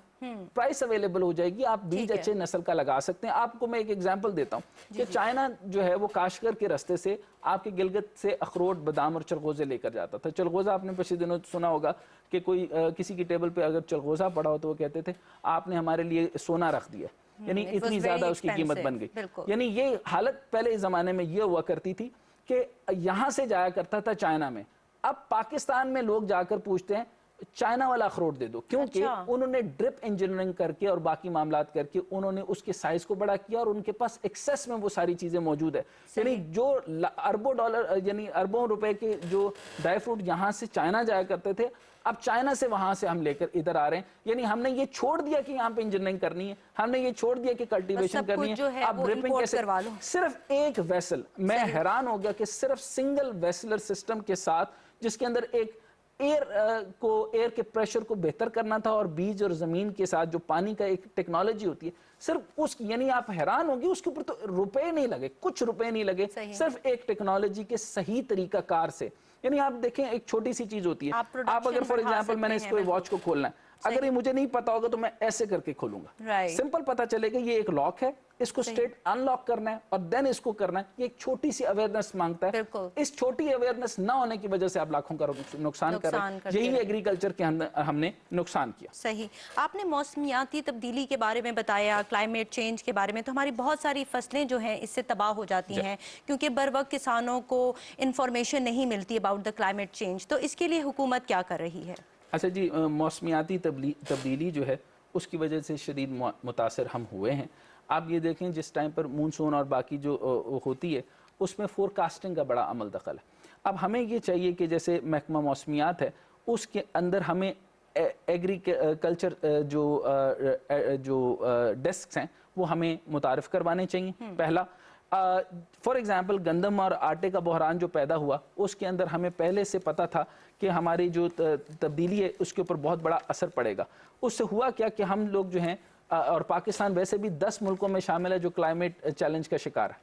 پرائس اویلیبل ہو جائے گی، آپ بیج اچھے نسل کا لگا سکتے ہیں. آپ کو میں ایک ایگزامپل دیتا ہوں کہ چائنا جو ہے وہ کاشغر کے رستے سے آپ کے گلگت سے اخروٹ، بادام اور چلغوزے لے کر جاتا تھا. چلغوزہ آپ نے پچھلے دنوں سنا ہوگا کہ کوئی کسی کی ٹیبل پہ اگر چلغوزہ پڑا ہو تو وہ کہتے تھے آپ نے ہمارے لیے سونا رکھ دیا، یعنی اتنی زیادہ اس کی قیمت بن گئی. یعنی یہ حالت پہلے زمانے میں یہ ہوا کرتی تھی کہ یہاں سے جایا کرتا تھا چائنا میں. اب پاکستان میں لوگ جا کر پوچھتے ہیں چائنا والا اخروٹ دے دو، کیونکہ انہوں نے ڈرپ انجینئرنگ کر کے اور باقی معاملات کر کے انہوں نے اس کے سائز کو بڑا کیا اور ان کے پاس ایکسیس میں وہ ساری چیزیں موجود ہے. یعنی جو اربوں ڈالر یعنی اربوں روپے کے جو ڈرائی فروٹ یہاں سے چائنا جایا کرتے تھے اب چائنا سے وہاں سے ہم لے کر ادھر آ رہے ہیں. یعنی ہم نے یہ چھوڑ دیا کہ یہاں پہ انجینئرنگ کرنی ہے، ہم نے یہ چھوڑ دیا کہ کلٹیویشن کرنی ہے. اب ڈرپنگ کیسے؟ صرف ایک ویسل، میں حیران ہو گیا کہ صرف سنگل ویسلر سسٹم کے ساتھ جس کے اندر ایک एयर के प्रेशर को बेहतर करना था, और बीज और ज़मीन के साथ जो पानी का एक टेक्नोलॉजी होती है, सिर्फ उस, यानी आप हैरान होंगे, उसके ऊपर तो रुपए नहीं लगे, कुछ रुपए नहीं लगे, सिर्फ एक टेक्नोलॉजी के सही तरीका कार से। यानी आप देखें, एक छोटी सी चीज होती है, आप अगर फॉर एग्जांपल मैंने इसको वॉच को खोलना है, अगर ये मुझे नहीं पता होगा तो मैं ऐसे करके खोलूंगा, सिंपल पता चलेगा ये एक लॉक है, इसको स्ट्रेट अनलॉक करना है और देन इसको करना है। ये एक छोटी सी अवेयरनेस मांगता है। इस छोटी अवेयरनेस ना होने की वजह से आप लाखों का नुकसान कर रहे हैं। यही एग्रीकल्चर के अंदर हमने नुकसान किया। सही। आपने मौसमियाती तब्दीली के बारे में बताया, क्लाइमेट चेंज के बारे में, तो हमारी बहुत सारी फसलें जो हैं इससे तबाह हो जाती हैं क्योंकि बर वक्त किसानों को इंफॉर्मेशन नहीं मिलती अबाउट द क्लाइमेट चेंज। तो इसके लिए हुकूमत क्या कर रही है? अच्छा जी, मौसमियाती तब्दीली जो है उसकी वजह से शदीद मुतासर हम हुए हैं। आप ये देखें, जिस टाइम पर मानसून और बाकी जो होती है उसमें फोरकास्टिंग का बड़ा अमल दखल है। अब हमें ये चाहिए कि जैसे महकमा मौसमियात है उसके अंदर हमें एग्रीकल्चर जो डेस्क हैं वो हमें मुतारिफ करवाने चाहिए। पहला, फॉर एग्जाम्पल गंदम और आटे का बहरान जो पैदा हुआ उसके अंदर हमें पहले से पता था कि हमारी जो तब्दीली है उसके ऊपर बहुत बड़ा असर पड़ेगा। उससे हुआ क्या कि हम लोग जो हैं, और पाकिस्तान वैसे भी 10 मुल्कों में शामिल है जो क्लाइमेट चैलेंज का शिकार है।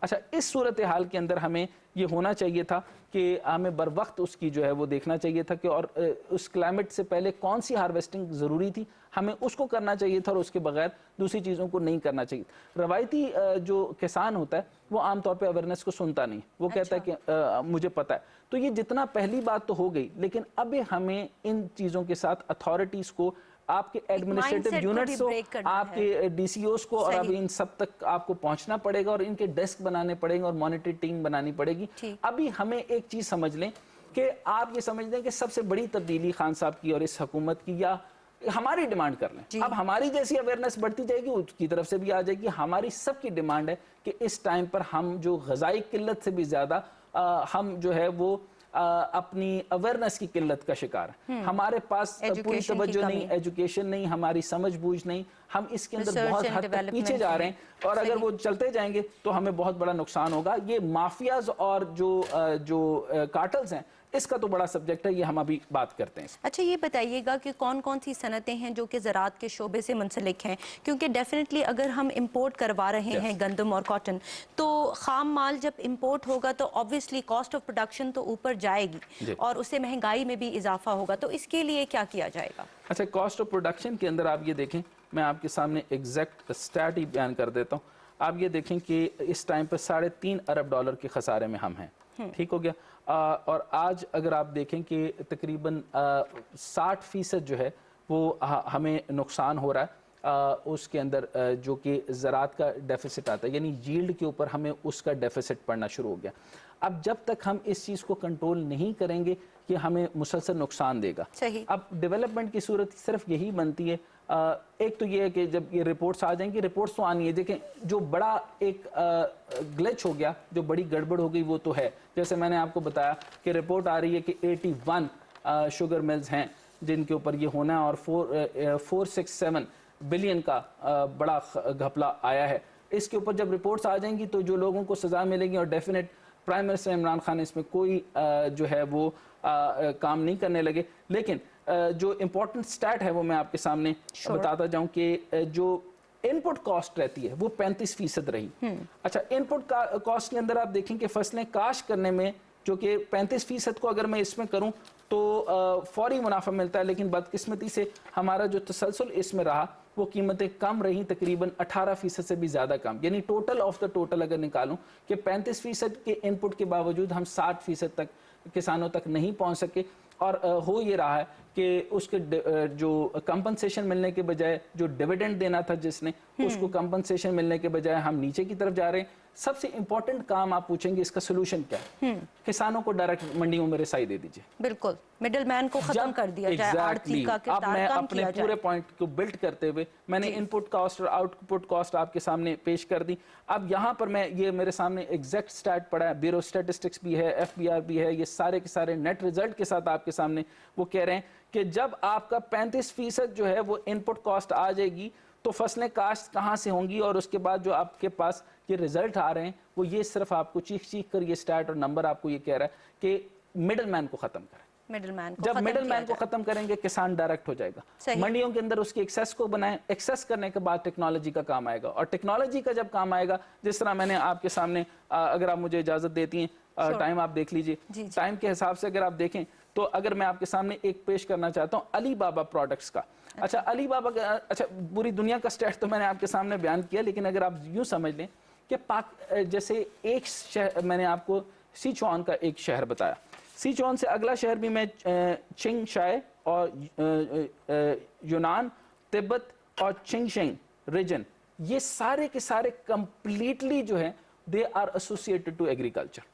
अच्छा, इस सूरत हाल के अंदर हमें ये होना चाहिए था कि हमें बर वक्त उसकी जो है वो देखना चाहिए था कि और उस क्लाइमेट से पहले कौन सी हार्वेस्टिंग ज़रूरी थी, हमें उसको करना चाहिए था और उसके बगैर दूसरी चीज़ों को नहीं करना चाहिए। रवायती जो किसान होता है वो आमतौर पर अवेयरनेस को सुनता नहीं, वो कहता है कि मुझे पता है। तो ये जितना पहली बात तो हो गई, लेकिन अब हमें इन चीज़ों के साथ अथॉरिटीज़ को, आपके एडमिनिस्ट्रेटिव यूनिट्स को, आपके डीसीओस को, और अब इन सब तक आपको पहुंचना पड़ेगा और इनके डेस्क बनाने पड़ेंगे और मॉनिटरिंग टीम बनानी पड़ेगी। अभी हमें एक चीज समझ लें कि आप ये समझ लें कि सबसे बड़ी तब्दीली खान साहब की और इस हुकूमत की या हमारी डिमांड कर लें। अब हमारी जैसी अवेयरनेस बढ़ती जाएगी, उसकी तरफ से भी आ जाएगी। हमारी सबकी डिमांड है कि इस टाइम पर हम जो ग़िज़ाई किल्लत से भी ज्यादा हम जो है वो अपनी अवेयरनेस की किल्लत का शिकार है। हमारे पास पूरी तवज्जो नहीं, एजुकेशन नहीं, हमारी समझ बूझ नहीं, हम इसके अंदर बहुत हद तक पीछे जा रहे हैं और अगर वो चलते जाएंगे तो हमें बहुत बड़ा नुकसान होगा। ये माफियाज और जो कार्टल्स हैं इसका तो बड़ा सब्जेक्ट है, ये हम अभी बात करते हैं। अच्छा, ये बताइएगा कि कौन कौन सी सनतें हैं जो कि ज़राअत के शोबे से मुंसलिक हैं, क्योंकि डेफिनेटली अगर हम इंपोर्ट करवा रहे हैं गंदम और कॉटन, तो खाम माल जब इंपोर्ट होगा तो ऑब्वियसली कॉस्ट ऑफ प्रोडक्शन तो ऊपर जाएगी और उससे महंगाई में भी इजाफा होगा। तो इसके लिए क्या किया जाएगा? अच्छा, कॉस्ट ऑफ प्रोडक्शन के अंदर आप ये देखें, मैं आपके सामने एग्जैक्ट स्टैट ही बयान कर देता हूँ। आप ये देखें कि इस टाइम पर $3.5 अरब के खसारे में हम हैं। ठीक हो गया। और आज अगर आप देखें कि तकरीबन 60% जो है वो हमें नुकसान हो रहा है उसके अंदर, जो कि ज़राअत का डेफिसिट आता है, यानी यील्ड के ऊपर हमें उसका डेफिसिट पड़ना शुरू हो गया। अब जब तक हम इस चीज़ को कंट्रोल नहीं करेंगे कि हमें मुसलसल नुकसान देगा। अब डेवलपमेंट की सूरत सिर्फ यही बनती है, एक तो ये है कि जब ये रिपोर्ट्स आ जाएंगी, रिपोर्ट्स तो आनी है। देखें, जो बड़ा एक ग्लिच हो गया, जो बड़ी गड़बड़ हो गई वो तो है। जैसे मैंने आपको बताया कि रिपोर्ट आ रही है कि 81 शुगर मिल्स हैं जिनके ऊपर ये होना है और 467 बिलियन का बड़ा घपला आया है। इसके ऊपर जब रिपोर्ट्स आ जाएंगी तो जो लोगों को सज़ा मिलेगी, और definite prime minister Imran Khan इसमें कोई जो है वो काम नहीं करने लगे। लेकिन जो इम्पोर्टेंट स्टैट है वो मैं आपके सामने बताता जाऊं कि जो इनपुट कॉस्ट रहती है वो 35% रही। अच्छा, इनपुट कॉस्ट के अंदर आप देखें कि फसलें काश करने में जो कि 35% को अगर मैं इसमें करूं तो फौरी मुनाफा मिलता है, लेकिन बदकिस्मती से हमारा जो तसलसल इसमें रहा वो कीमतें कम रही, तकरीबन 18% से भी ज़्यादा कम। यानी टोटल ऑफ द टोटल अगर निकालूं कि 35% के इनपुट के बावजूद हम 60% तक किसानों तक नहीं पहुंच सके। और हो ये रहा है कि उसके जो कंपनसेशन मिलने के बजाय जो डिविडेंड देना था जिसने, उसको कंपनसेशन मिलने के बजाय हम नीचे की तरफ जा रहे हैं। सबसे इंपॉर्टेंट काम आप पूछेंगे इसका सोल्यूशन क्या है? किसानों को डायरेक्ट मंडियों में रसाई दे दीजिए। बिल्कुल, मिडल मैन को खत्म कर दिया जाए, आड़ती का किरदार कम किया जाए। पूरे पॉइंट को बिल्ड करते हुए मैंने इनपुट कॉस्ट और आउटपुट कॉस्ट आपके सामने पेश कर दी। अब यहाँ पर मैं ये मेरे सामने एग्जैक्ट स्टैट पड़ा है, ब्यूरो स्टैटिस्टिक्स भी है, FBR भी है, ये सारे के सारे नेट रिजल्ट के साथ आपके सामने वो कह रहे हैं कि जब आपका 35% जो है वो इनपुट कॉस्ट आ जाएगी तो फसलें काश्त कहाँ से होंगी। और उसके बाद जो आपके पास ये रिजल्ट आ रहे हैं वो ये सिर्फ आपको चीख कर ये स्टैट और नंबर आपको ये कह रहा है कि मिडल मैन को खत्म करें। मिडल मैन को जब खत्म मिडल किया मैन को जाए। खत्म करेंगे किसान डायरेक्ट हो जाएगा। सही। मंडियों के अंदर उसकी एक्सेस को बनाएं, एक्सेस करने के बाद टेक्नोलॉजी का काम आएगा, और टेक्नोलॉजी का जब काम आएगा, जिस तरह मैंने आपके सामने अगर आप मुझे इजाजत देती हैं, Sure. टाइम आप देख लीजिए, जी, जी। टाइम के हिसाब से अगर आप देखें तो अगर मैं आपके सामने एक पेश करना चाहता हूं अली बाबा प्रोडक्ट्स का। अच्छा, अली बाबा का, अच्छा पूरी दुनिया का स्टेट तो मैंने आपके सामने बयान किया, लेकिन अगर आप यूं समझ लें कि जैसे एक शहर मैंने आपको सिचुआन का एक शहर बताया, सिचुआन से अगला शहर भी मैं चिंगशाई और यूनान, तिब्बत और चिंगशेंग रीजन, ये सारे के सारे कंप्लीटली जो है they are associated to agriculture.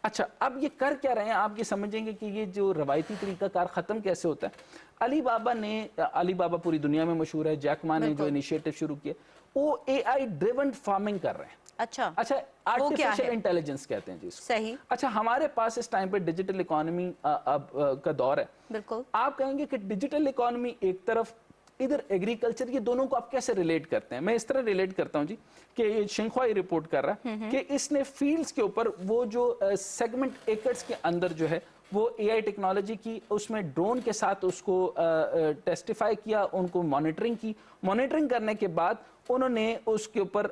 अच्छा, अब ये कर क्या रहे हैं, आप ये समझेंगे कि ये जो रवायती तरीका कार खत्म कैसे होता है। अली बाबा पूरी दुनिया में मशहूर है, जैक मा ने जो इनिशिएटिव शुरू किया वो एआई ड्रिवन फार्मिंग कर रहे हैं। अच्छा, आर्टिफिशियल इंटेलिजेंस कहते हैं जी इसको। सही। अच्छा, हमारे पास इस टाइम पे डिजिटल इकोनॉमी का दौर है। बिल्कुल। आप कहेंगे कि डिजिटल इकोनॉमी एक तरफ, इधर एग्रीकल्चर, ये दोनों को आप कैसे रिलेट करते हैं? मैं इस तरह रिलेट करता हूं जी कि शिंख्वा रिपोर्ट कर रहा है कि इसने फील्ड्स के ऊपर वो जो सेगमेंट एकर्स के अंदर जो है वो एआई टेक्नोलॉजी की, उसमें ड्रोन के साथ उसको टेस्टिफाई किया, उनको मॉनिटरिंग की। मॉनिटरिंग करने के बाद उन्होंने उसके ऊपर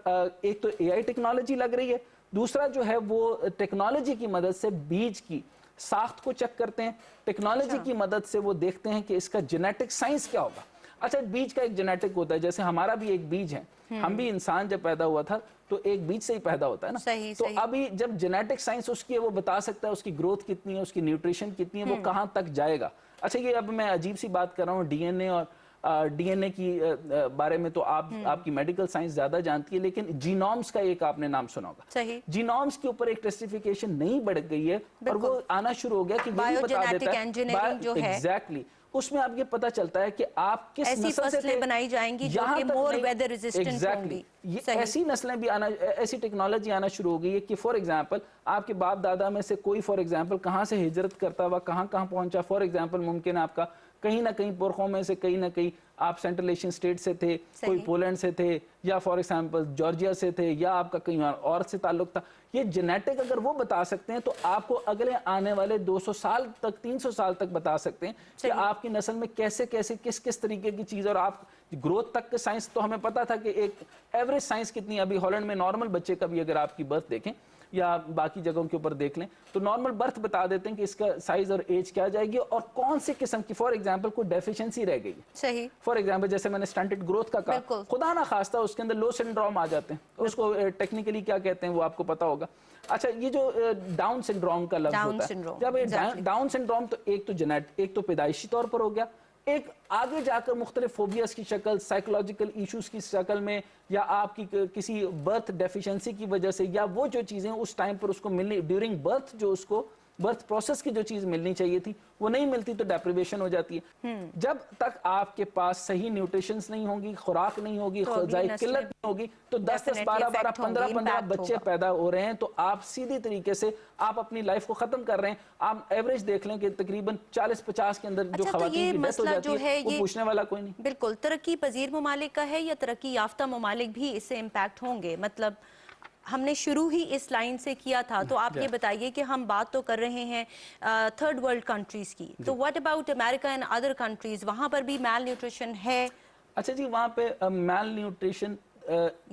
एक तो एआई टेक्नोलॉजी लग रही है, दूसरा जो है वो टेक्नोलॉजी की मदद से बीज की साख्त को चेक करते हैं, टेक्नोलॉजी की मदद से वो देखते हैं कि इसका जेनेटिक साइंस क्या होगा। अच्छा, बीज का एक जेनेटिक होता है, जैसे हमारा भी एक बीज है, हम भी इंसान जब पैदा हुआ था तो एक बीज से ही पैदा होता है ना। सही, तो सही। अभी जब जेनेटिक साइंस उसकी है, वो बता सकता है उसकी ग्रोथ कितनी है, उसकी न्यूट्रिशन कितनी है, वो कहाँ तक जाएगा। अच्छा, ये अब मैं अजीब सी बात कर रहा हूँ डीएनए और डीएनए की बारे में तो आपकी मेडिकल साइंस ज्यादा जानती है, लेकिन जीनोम्स का एक आपने नाम सुना होगा। सही। जीनोम्स के ऊपर एक टेस्टिफिकेशन नहीं बढ़ गई है और वो आना शुरू हो गया कि ये भी बता देता है इंजीनियरिंग जो है, एग्जैक्टली, उसमें आप ये पता चलता है कि आप किस ऐसी नस्ल से फसलें बनाई जाएंगी जो कि मोर वेदर रेजिस्टेंट होंगी। ये ऐसी नस्लें भी आना, ऐसी टेक्नोलॉजी आना शुरू हो गई है कि फॉर एग्जांपल आपके बाप दादा में से कोई फॉर एग्जांपल कहां से हिजरत करता हुआ कहां कहां पहुंचा। फॉर एग्जांपल मुमकिन है आपका कहीं ना कहीं पुरखों में से कहीं ना कहीं आप सेंट्रल एशियन स्टेट से थे, कोई पोलैंड से थे, या फॉर एग्जांपल जॉर्जिया से थे, या आपका कहीं और से ताल्लुक था। ये जेनेटिक अगर वो बता सकते हैं तो आपको अगले आने वाले 200 साल तक, 300 साल तक बता सकते हैं कि आपकी नस्ल में कैसे कैसे किस किस तरीके की चीज, और आप ग्रोथ तक के साइंस तो हमें पता था कि एक एवरेज साइंस कितनी। अभी हॉलैंड में नॉर्मल बच्चे का भी अगर आपकी बर्थ देखें या बाकी जगहों के ऊपर देख लें तो नॉर्मल बर्थ बता देते हैं कि इसका साइज और एज क्या जाएगी और कौन सी किस्म की फॉर एग्जांपल कोई डेफिशिएंसी रह गई। सही। फॉर एग्जांपल जैसे मैंने स्टंटेड ग्रोथ का कहा, खुदा ना खास्ता उसके अंदर लो सिंड्रोम आ जाते हैं, उसको टेक्निकली क्या कहते हैं वो आपको पता होगा। अच्छा, ये जो डाउन सिंड्रोम का लफ्ज होता है, जब ये डाउन सिंड्रोम, तो एक तो जेनेटिक, एक तो पैदाइशी तौर पर हो गया, एक आगे जाकर मुख्तलिफ फोबियाज की शक्ल, साइकोलॉजिकल इश्यूज की शक्ल में, या आपकी किसी बर्थ डेफिशिएंसी की वजह से, या वो जो चीजें उस टाइम पर उसको मिलनी ड्यूरिंग बर्थ, जो उसको बर्थ प्रोसेस की जो चीज मिलनी चाहिए थी वो नहीं मिलती, तो डेप्रिवेशन हो जाती है। जब तक आपके पास सही न्यूट्रिशंस नहीं होगी, खुराक नहीं होगी, ग़िज़ाई किल्लत नहीं होगी, तो 10-10, 12-12, 15-15 बच्चे पैदा हो रहे हैं, तो आप सीधी तरीके से आप अपनी लाइफ को खत्म कर रहे हैं। आप एवरेज देख लें कि तकरीबन 40-50 के अंदर जो खवातीन की डेथ हो जाती है वो पूछने वाला कोई नहीं। बिल्कुल, तरक्की पजीर ममालिक का है या तरक्की याफ्ता ममालिक भी इससे इम्पैक्ट होंगे? मतलब हमने शुरू ही इस लाइन से किया था, तो आप ये बताइए कि हम बात तो कर रहे हैं थर्ड वर्ल्ड कंट्रीज की, तो what about America and other countries, वहां पर भी मैल न्यूट्रिशन है? अच्छा जी, वहां पे मैल न्यूट्रिशन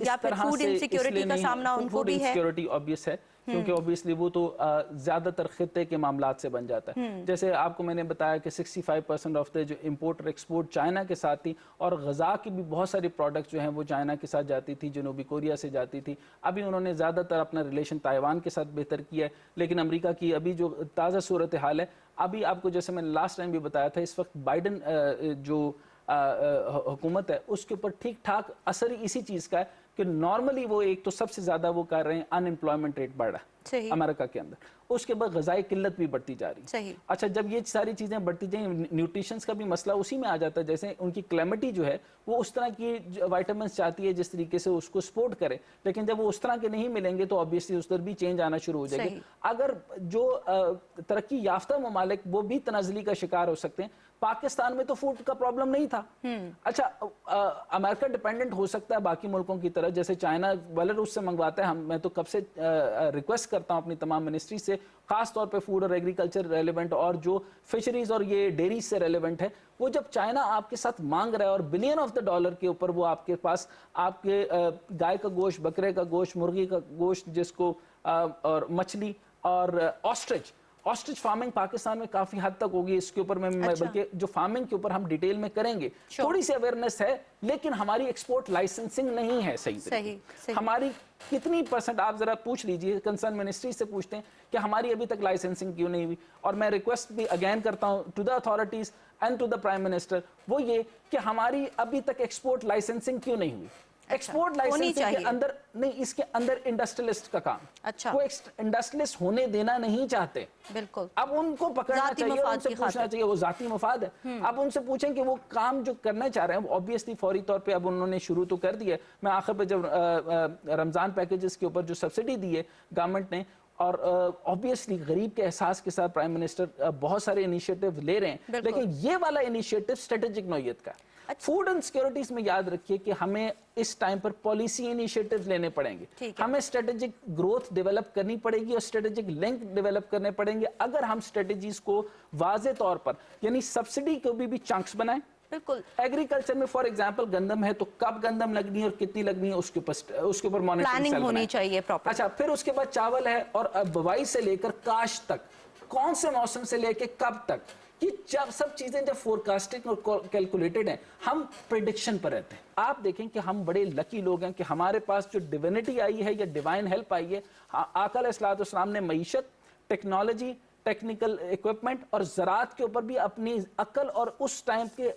या फिर फूड इनसिक्योरिटी का सामना उनको भी है? इनसिक्योरिटी ऑब्वियस है, क्योंकि ऑब्वियसली वो तो ज्यादातर खित्ते के मामलात से बन जाता है। जैसे आपको मैंने बताया कि 65% ऑफ द जो इम्पोर्ट और एक्सपोर्ट चाइना के साथ थी, और गजा की भी बहुत सारी प्रोडक्ट्स जो हैं वो चाइना के साथ जाती थी, जनूबी कोरिया से जाती थी। अभी उन्होंने ज्यादातर अपना रिलेशन ताइवान के साथ बेहतर किया है, लेकिन अमेरिका की अभी जो ताज़ा सूरत हाल है, अभी आपको जैसे मैंने लास्ट टाइम भी बताया था, इस वक्त बाइडन जो हुकूमत है उसके ऊपर ठीक ठाक असर इसी चीज का है कि नॉर्मली वो एक तो सबसे ज्यादा वो कर रहे हैं, अनएम्प्लॉयमेंट रेट बढ़ रहा है अमेरिका के अंदर, उसके बाद ग़िज़ाई किल्लत भी बढ़ती जा रही है। अच्छा, जब ये सारी चीजें बढ़ती जाएं, न्यूट्रिशंस का भी मसला उसी में आ जाता है। जैसे उनकी क्लेमिटी जो है वो उस तरह की वाइटामिन चाहती है जिस तरीके से उसको सपोर्ट करे, लेकिन जब वो उस तरह के नहीं मिलेंगे तो ऑब्वियसली उस तरह भी चेंज आना शुरू हो जाएगी। अगर जो तरक्की याफ्ता ममालिक वो भी तनाज़ुली का शिकार हो सकते हैं, पाकिस्तान में तो फूड का प्रॉब्लम नहीं था। अच्छा, अमेरिका डिपेंडेंट हो सकता है बाकी मुल्कों की तरह, जैसे चाइना बेलारूस से मंगवाता है, मैं तो कब से रिक्वेस्ट करता हूं अपनी तमाम मिनिस्ट्री से खास तौर पे फूड और एग्रीकल्चर रेलेवेंट और जो फिशरीज और ये डेयरी से रेलेवेंट है, वो जब चाइना आपके साथ मांग रहा है और बिलियन ऑफ द डॉलर के ऊपर वो आपके पास आपके गाय का गोश्त, बकरे का गोश्त, मुर्गी का गोश्त जिसको और मछली और ऑस्ट्रिच फार्मिंग पाकिस्तान में काफी हद तक होगी। इसके ऊपर मैं बल्कि जो फार्मिंग के ऊपर हम डिटेल में करेंगे, थोड़ी सी अवेयरनेस है, लेकिन हमारी एक्सपोर्ट लाइसेंसिंग नहीं है सही। हमारी कितनी परसेंट आप जरा पूछ लीजिए, कंसर्न मिनिस्ट्री से पूछते हैं कि हमारी अभी तक लाइसेंसिंग क्यों नहीं हुई। और मैं रिक्वेस्ट भी अगेन करता हूं to the authorities and to the prime minister, वो ये कि हमारी अभी तक एक्सपोर्ट लाइसेंसिंग क्यों नहीं हुई। एक्सपोर्ट लाइसेंसिंग के अंदर नहीं, इसके अंदर इंडस्ट्रियलिस्ट का काम। वो इंडस्ट्रियलिस्ट होने देना नहीं चाहते। बिल्कुल, अब उनको पकड़ना चाहिए, उनसे पूछना चाहिए, वो जाती मफाद है। अब उनसे पूछें कि वो काम जो करना चाह रहे हैं, ऑब्वियसली फौरी तौर पे अब उन्होंने शुरू तो कर दिया है। मैं आखिर पे जब रमजान पैकेजेस के ऊपर जो सब्सिडी दी है गवर्नमेंट ने, और ऑब्वियसली गरीब के एहसास के साथ प्राइम मिनिस्टर बहुत सारे इनिशिएटिव ले रहे हैं, लेकिन ये वाला इनिशिएटिव स्ट्रेटेजिक नौयत का। फूड एंड सिक्योरिटीज में याद रखिए कि हमें इस टाइम पर पॉलिसी इनिशिएटिव्स लेने पड़ेंगे, हमें स्ट्रेटेजिक ग्रोथ डेवलप करनी पड़ेगी और स्ट्रेटेजिक लिंक डेवलप करने पड़ेंगे। अगर हम स्ट्रेटेजीज को वाजे तौर पर, यानी सब्सिडी को भी चंक्स बनाएं। बिल्कुल, एग्रीकल्चर में फॉर एग्जांपल गंदम है तो कब गंदम लगनी है और कितनी लगनी है, उसके ऊपर मॉनिटरिंग होनी चाहिए प्रॉपर। अच्छा, फिर उसके बाद चावल है और बुवाई से लेकर काश्त तक, कौन से मौसम से लेकर कब तक, कि जब सब चीजें जब फोरकास्टिंग और कैलकुलेटेड हैं, हम प्रिडिक्शन पर रहते हैं। आप देखें कि हम बड़े लकी लोग हैं कि हमारे पास जो डिविनिटी आई है या डिवाइन हेल्प आई है, आका अलैहिस्सलाम ने मईशत, टेक्नोलॉजी, टेक्निकल इक्विपमेंट और ज़राअत के ऊपर भी अपनी अक्ल और उस टाइम के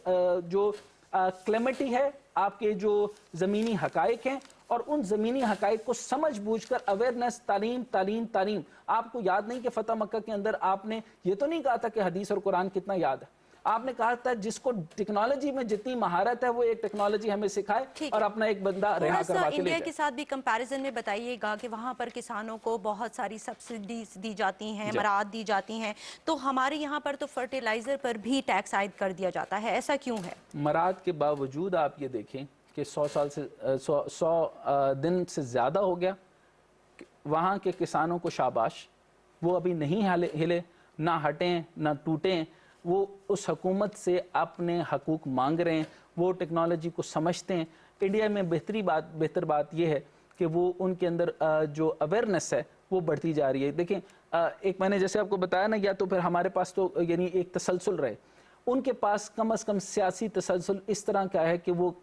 जो क्लेमिटी है, आपके जो ज़मीनी हकाइक हैं, और उन ज़मीनी हकाइक को समझ बूझकर अवेयरनेस, तालीम। आपको याद नहीं कि फतह मक्का के अंदर आपने ये तो नहीं कहा था कि हदीस और कुरान कितना याद है, आपने कहा था जिसको टेक्नोलॉजी में जितनी महारत है वो एक टेक्नोलॉजी हमें सिखाए और अपना एक बंदा रिहा करवा के ले जाए। इंडिया के साथ भी कंपैरिजन में बताइएगा कि वहाँ पर किसानों को बहुत सारी सब्सिडीज दी जाती हैं, मराहत दी जाती हैं, तो हमारे यहाँ पर तो फर्टिलाइजर पर भी टैक्स आयद कर दिया जाता है, ऐसा क्यों है? मराहत के बावजूद आप ये देखें कि 100 दिन से ज़्यादा हो गया, वहाँ के किसानों को शाबाश, वो अभी नहीं हिले, ना हटें ना टूटें, वो उस हुकूमत से अपने हकूक़ मांग रहे हैं, वो टेक्नोलॉजी को समझते हैं। इंडिया में बेहतर बात यह है कि वो उनके अंदर जो अवेयरनेस है वो बढ़ती जा रही है। देखें, एक मैंने जैसे आपको बताया ना, या तो फिर हमारे पास तो यानी एक तसलसल रहे, उनके पास कम से कम सियासी तसलसल इस तरह का है कि वो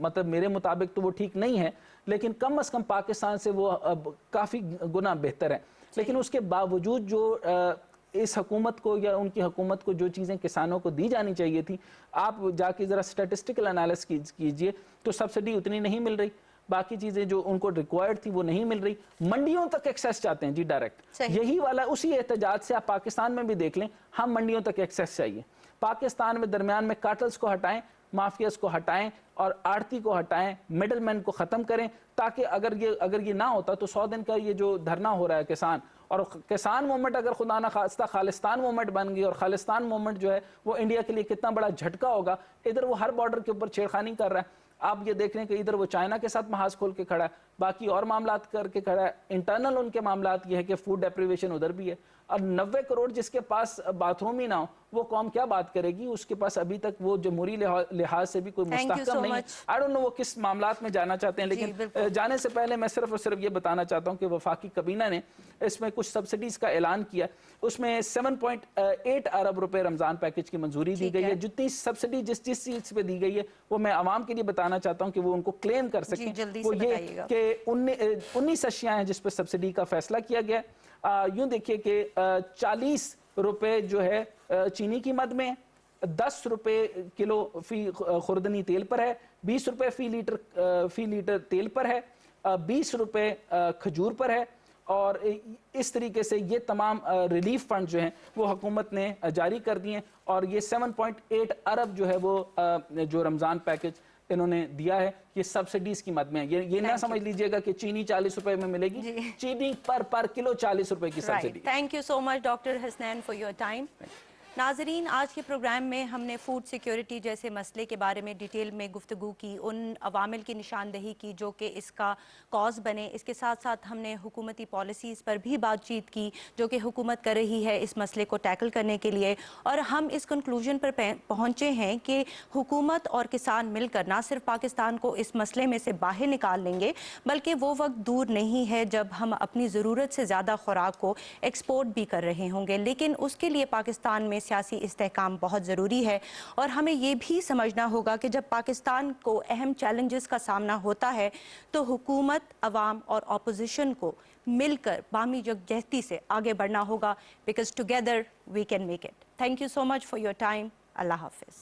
मतलब मेरे मुताबिक तो वो ठीक नहीं है, लेकिन कम से कम पाकिस्तान से वो काफ़ी गुना बेहतर है। लेकिन उसके बावजूद जो इस हुकूमत को या उनकी हुकूमत को जो चीज़ें किसानों को दी जानी चाहिए थी, आप जाके ज़रा स्टैटिस्टिकल एनालिसिस कीजिए तो सब्सिडी उतनी नहीं मिल रही, बाकी चीज़ें जो उनको रिक्वायर्ड थी वो नहीं मिल रही। मंडियों तक एक्सेस चाहते हैं जी डायरेक्ट, यही वाला उसी एहतजाज से आप पाकिस्तान में भी देख लें, हम मंडियों तक एक्सेस चाहिए। पाकिस्तान में दरमियान में कार्टल्स को हटाएं, माफियाज को हटाएं और आड़ती को हटाएं, मिडलमैन को ख़त्म करें, ताकि अगर ये ना होता तो 100 दिन का ये जो धरना हो रहा है किसान मूवमेंट अगर खुदा ना खास्ता खालिस्तान मूवमेंट बन गई, और खालिस्तान मूवमेंट जो है वो इंडिया के लिए कितना बड़ा झटका होगा। इधर वो हर बॉर्डर के ऊपर छेड़खानी कर रहा है, आप ये देख रहे हैं कि इधर वो चाइना के साथ महाज खोल के खड़ा है, बाकी और मामलात करके खड़ा है। इंटरनल उनके मामलात ये है कि फूड डेप्रीवेशन उधर भी है, और 90 करोड़ जिसके पास बाथरूम ही ना हो वो कौम क्या बात करेगी, उसके पास अभी तक वो जमहूरी लिहाज से भी कोई मुस्तहकम नहीं है। आई डोंट नो वो किस मामलात में जाना चाहते हैं, लेकिन जाने से पहले मैं सिर्फ और सिर्फ ये बताना चाहता हूँ कि वफाकी काबीना ने इसमें कुछ सब्सिडीज का ऐलान किया, उसमें 7.8 अरब रुपए रमजान पैकेज की मंजूरी दी गई है। जितनी सब्सिडी जिस चीज पे दी गई है वो मैं आवाम के लिए बताना चाहता हूँ कि वो उनको क्लेम कर सकें। वो ये कि 19 अशियां हैं जिस पर सब्सिडी का फैसला किया गया। यूं देखिए कि 40 रुपए जो है चीनी की मद में, 10 रुपए किलो फी खुर्दनी तेल पर है, 20 रुपए फी लीटर तेल पर है, 20 रुपए खजूर पर है, और इस तरीके से ये तमाम रिलीफ फंड जो हैं वो हुकूमत ने जारी कर दिए, और ये 7.8 अरब जो है वो जो रमज़ान पैकेज इन्होंने दिया है ये सब्सिडीज की मद में। ये ना समझ लीजिएगा कि चीनी 40 रुपए में मिलेगी, चीनी पर किलो 40 रुपए की subsidy. Thank you so much doctor Hasnain for your time. नाज़रीन, आज के प्रोग्राम में हमने फूड सिक्योरिटी जैसे मसले के बारे में डिटेल में गुफ्तगू की, उन अवामिल की निशानदही की जो कि इसका कॉज बने। इसके साथ साथ हमने हुकूमती पॉलिसीज़ पर भी बातचीत की जो कि हुकूमत कर रही है इस मसले को टैकल करने के लिए, और हम इस कंक्लूजन पर पहुँचे हैं कि हुकूमत और किसान मिलकर ना सिर्फ पाकिस्तान को इस मसले में से बाहर निकाल लेंगे, बल्कि वो वक्त दूर नहीं है जब हम अपनी ज़रूरत से ज़्यादा खुराक को एक्सपोर्ट भी कर रहे होंगे। लेकिन उसके लिए पाकिस्तान में सियासी इस्तेहकाम बहुत ज़रूरी है, और हमें ये भी समझना होगा कि जब पाकिस्तान को अहम चैलेंजेस का सामना होता है तो हुकूमत, अवाम और अपोजिशन को मिलकर बामी यकजहती से आगे बढ़ना होगा, because together we can make it. Thank you so much for your time. अल्लाह हाफिज़।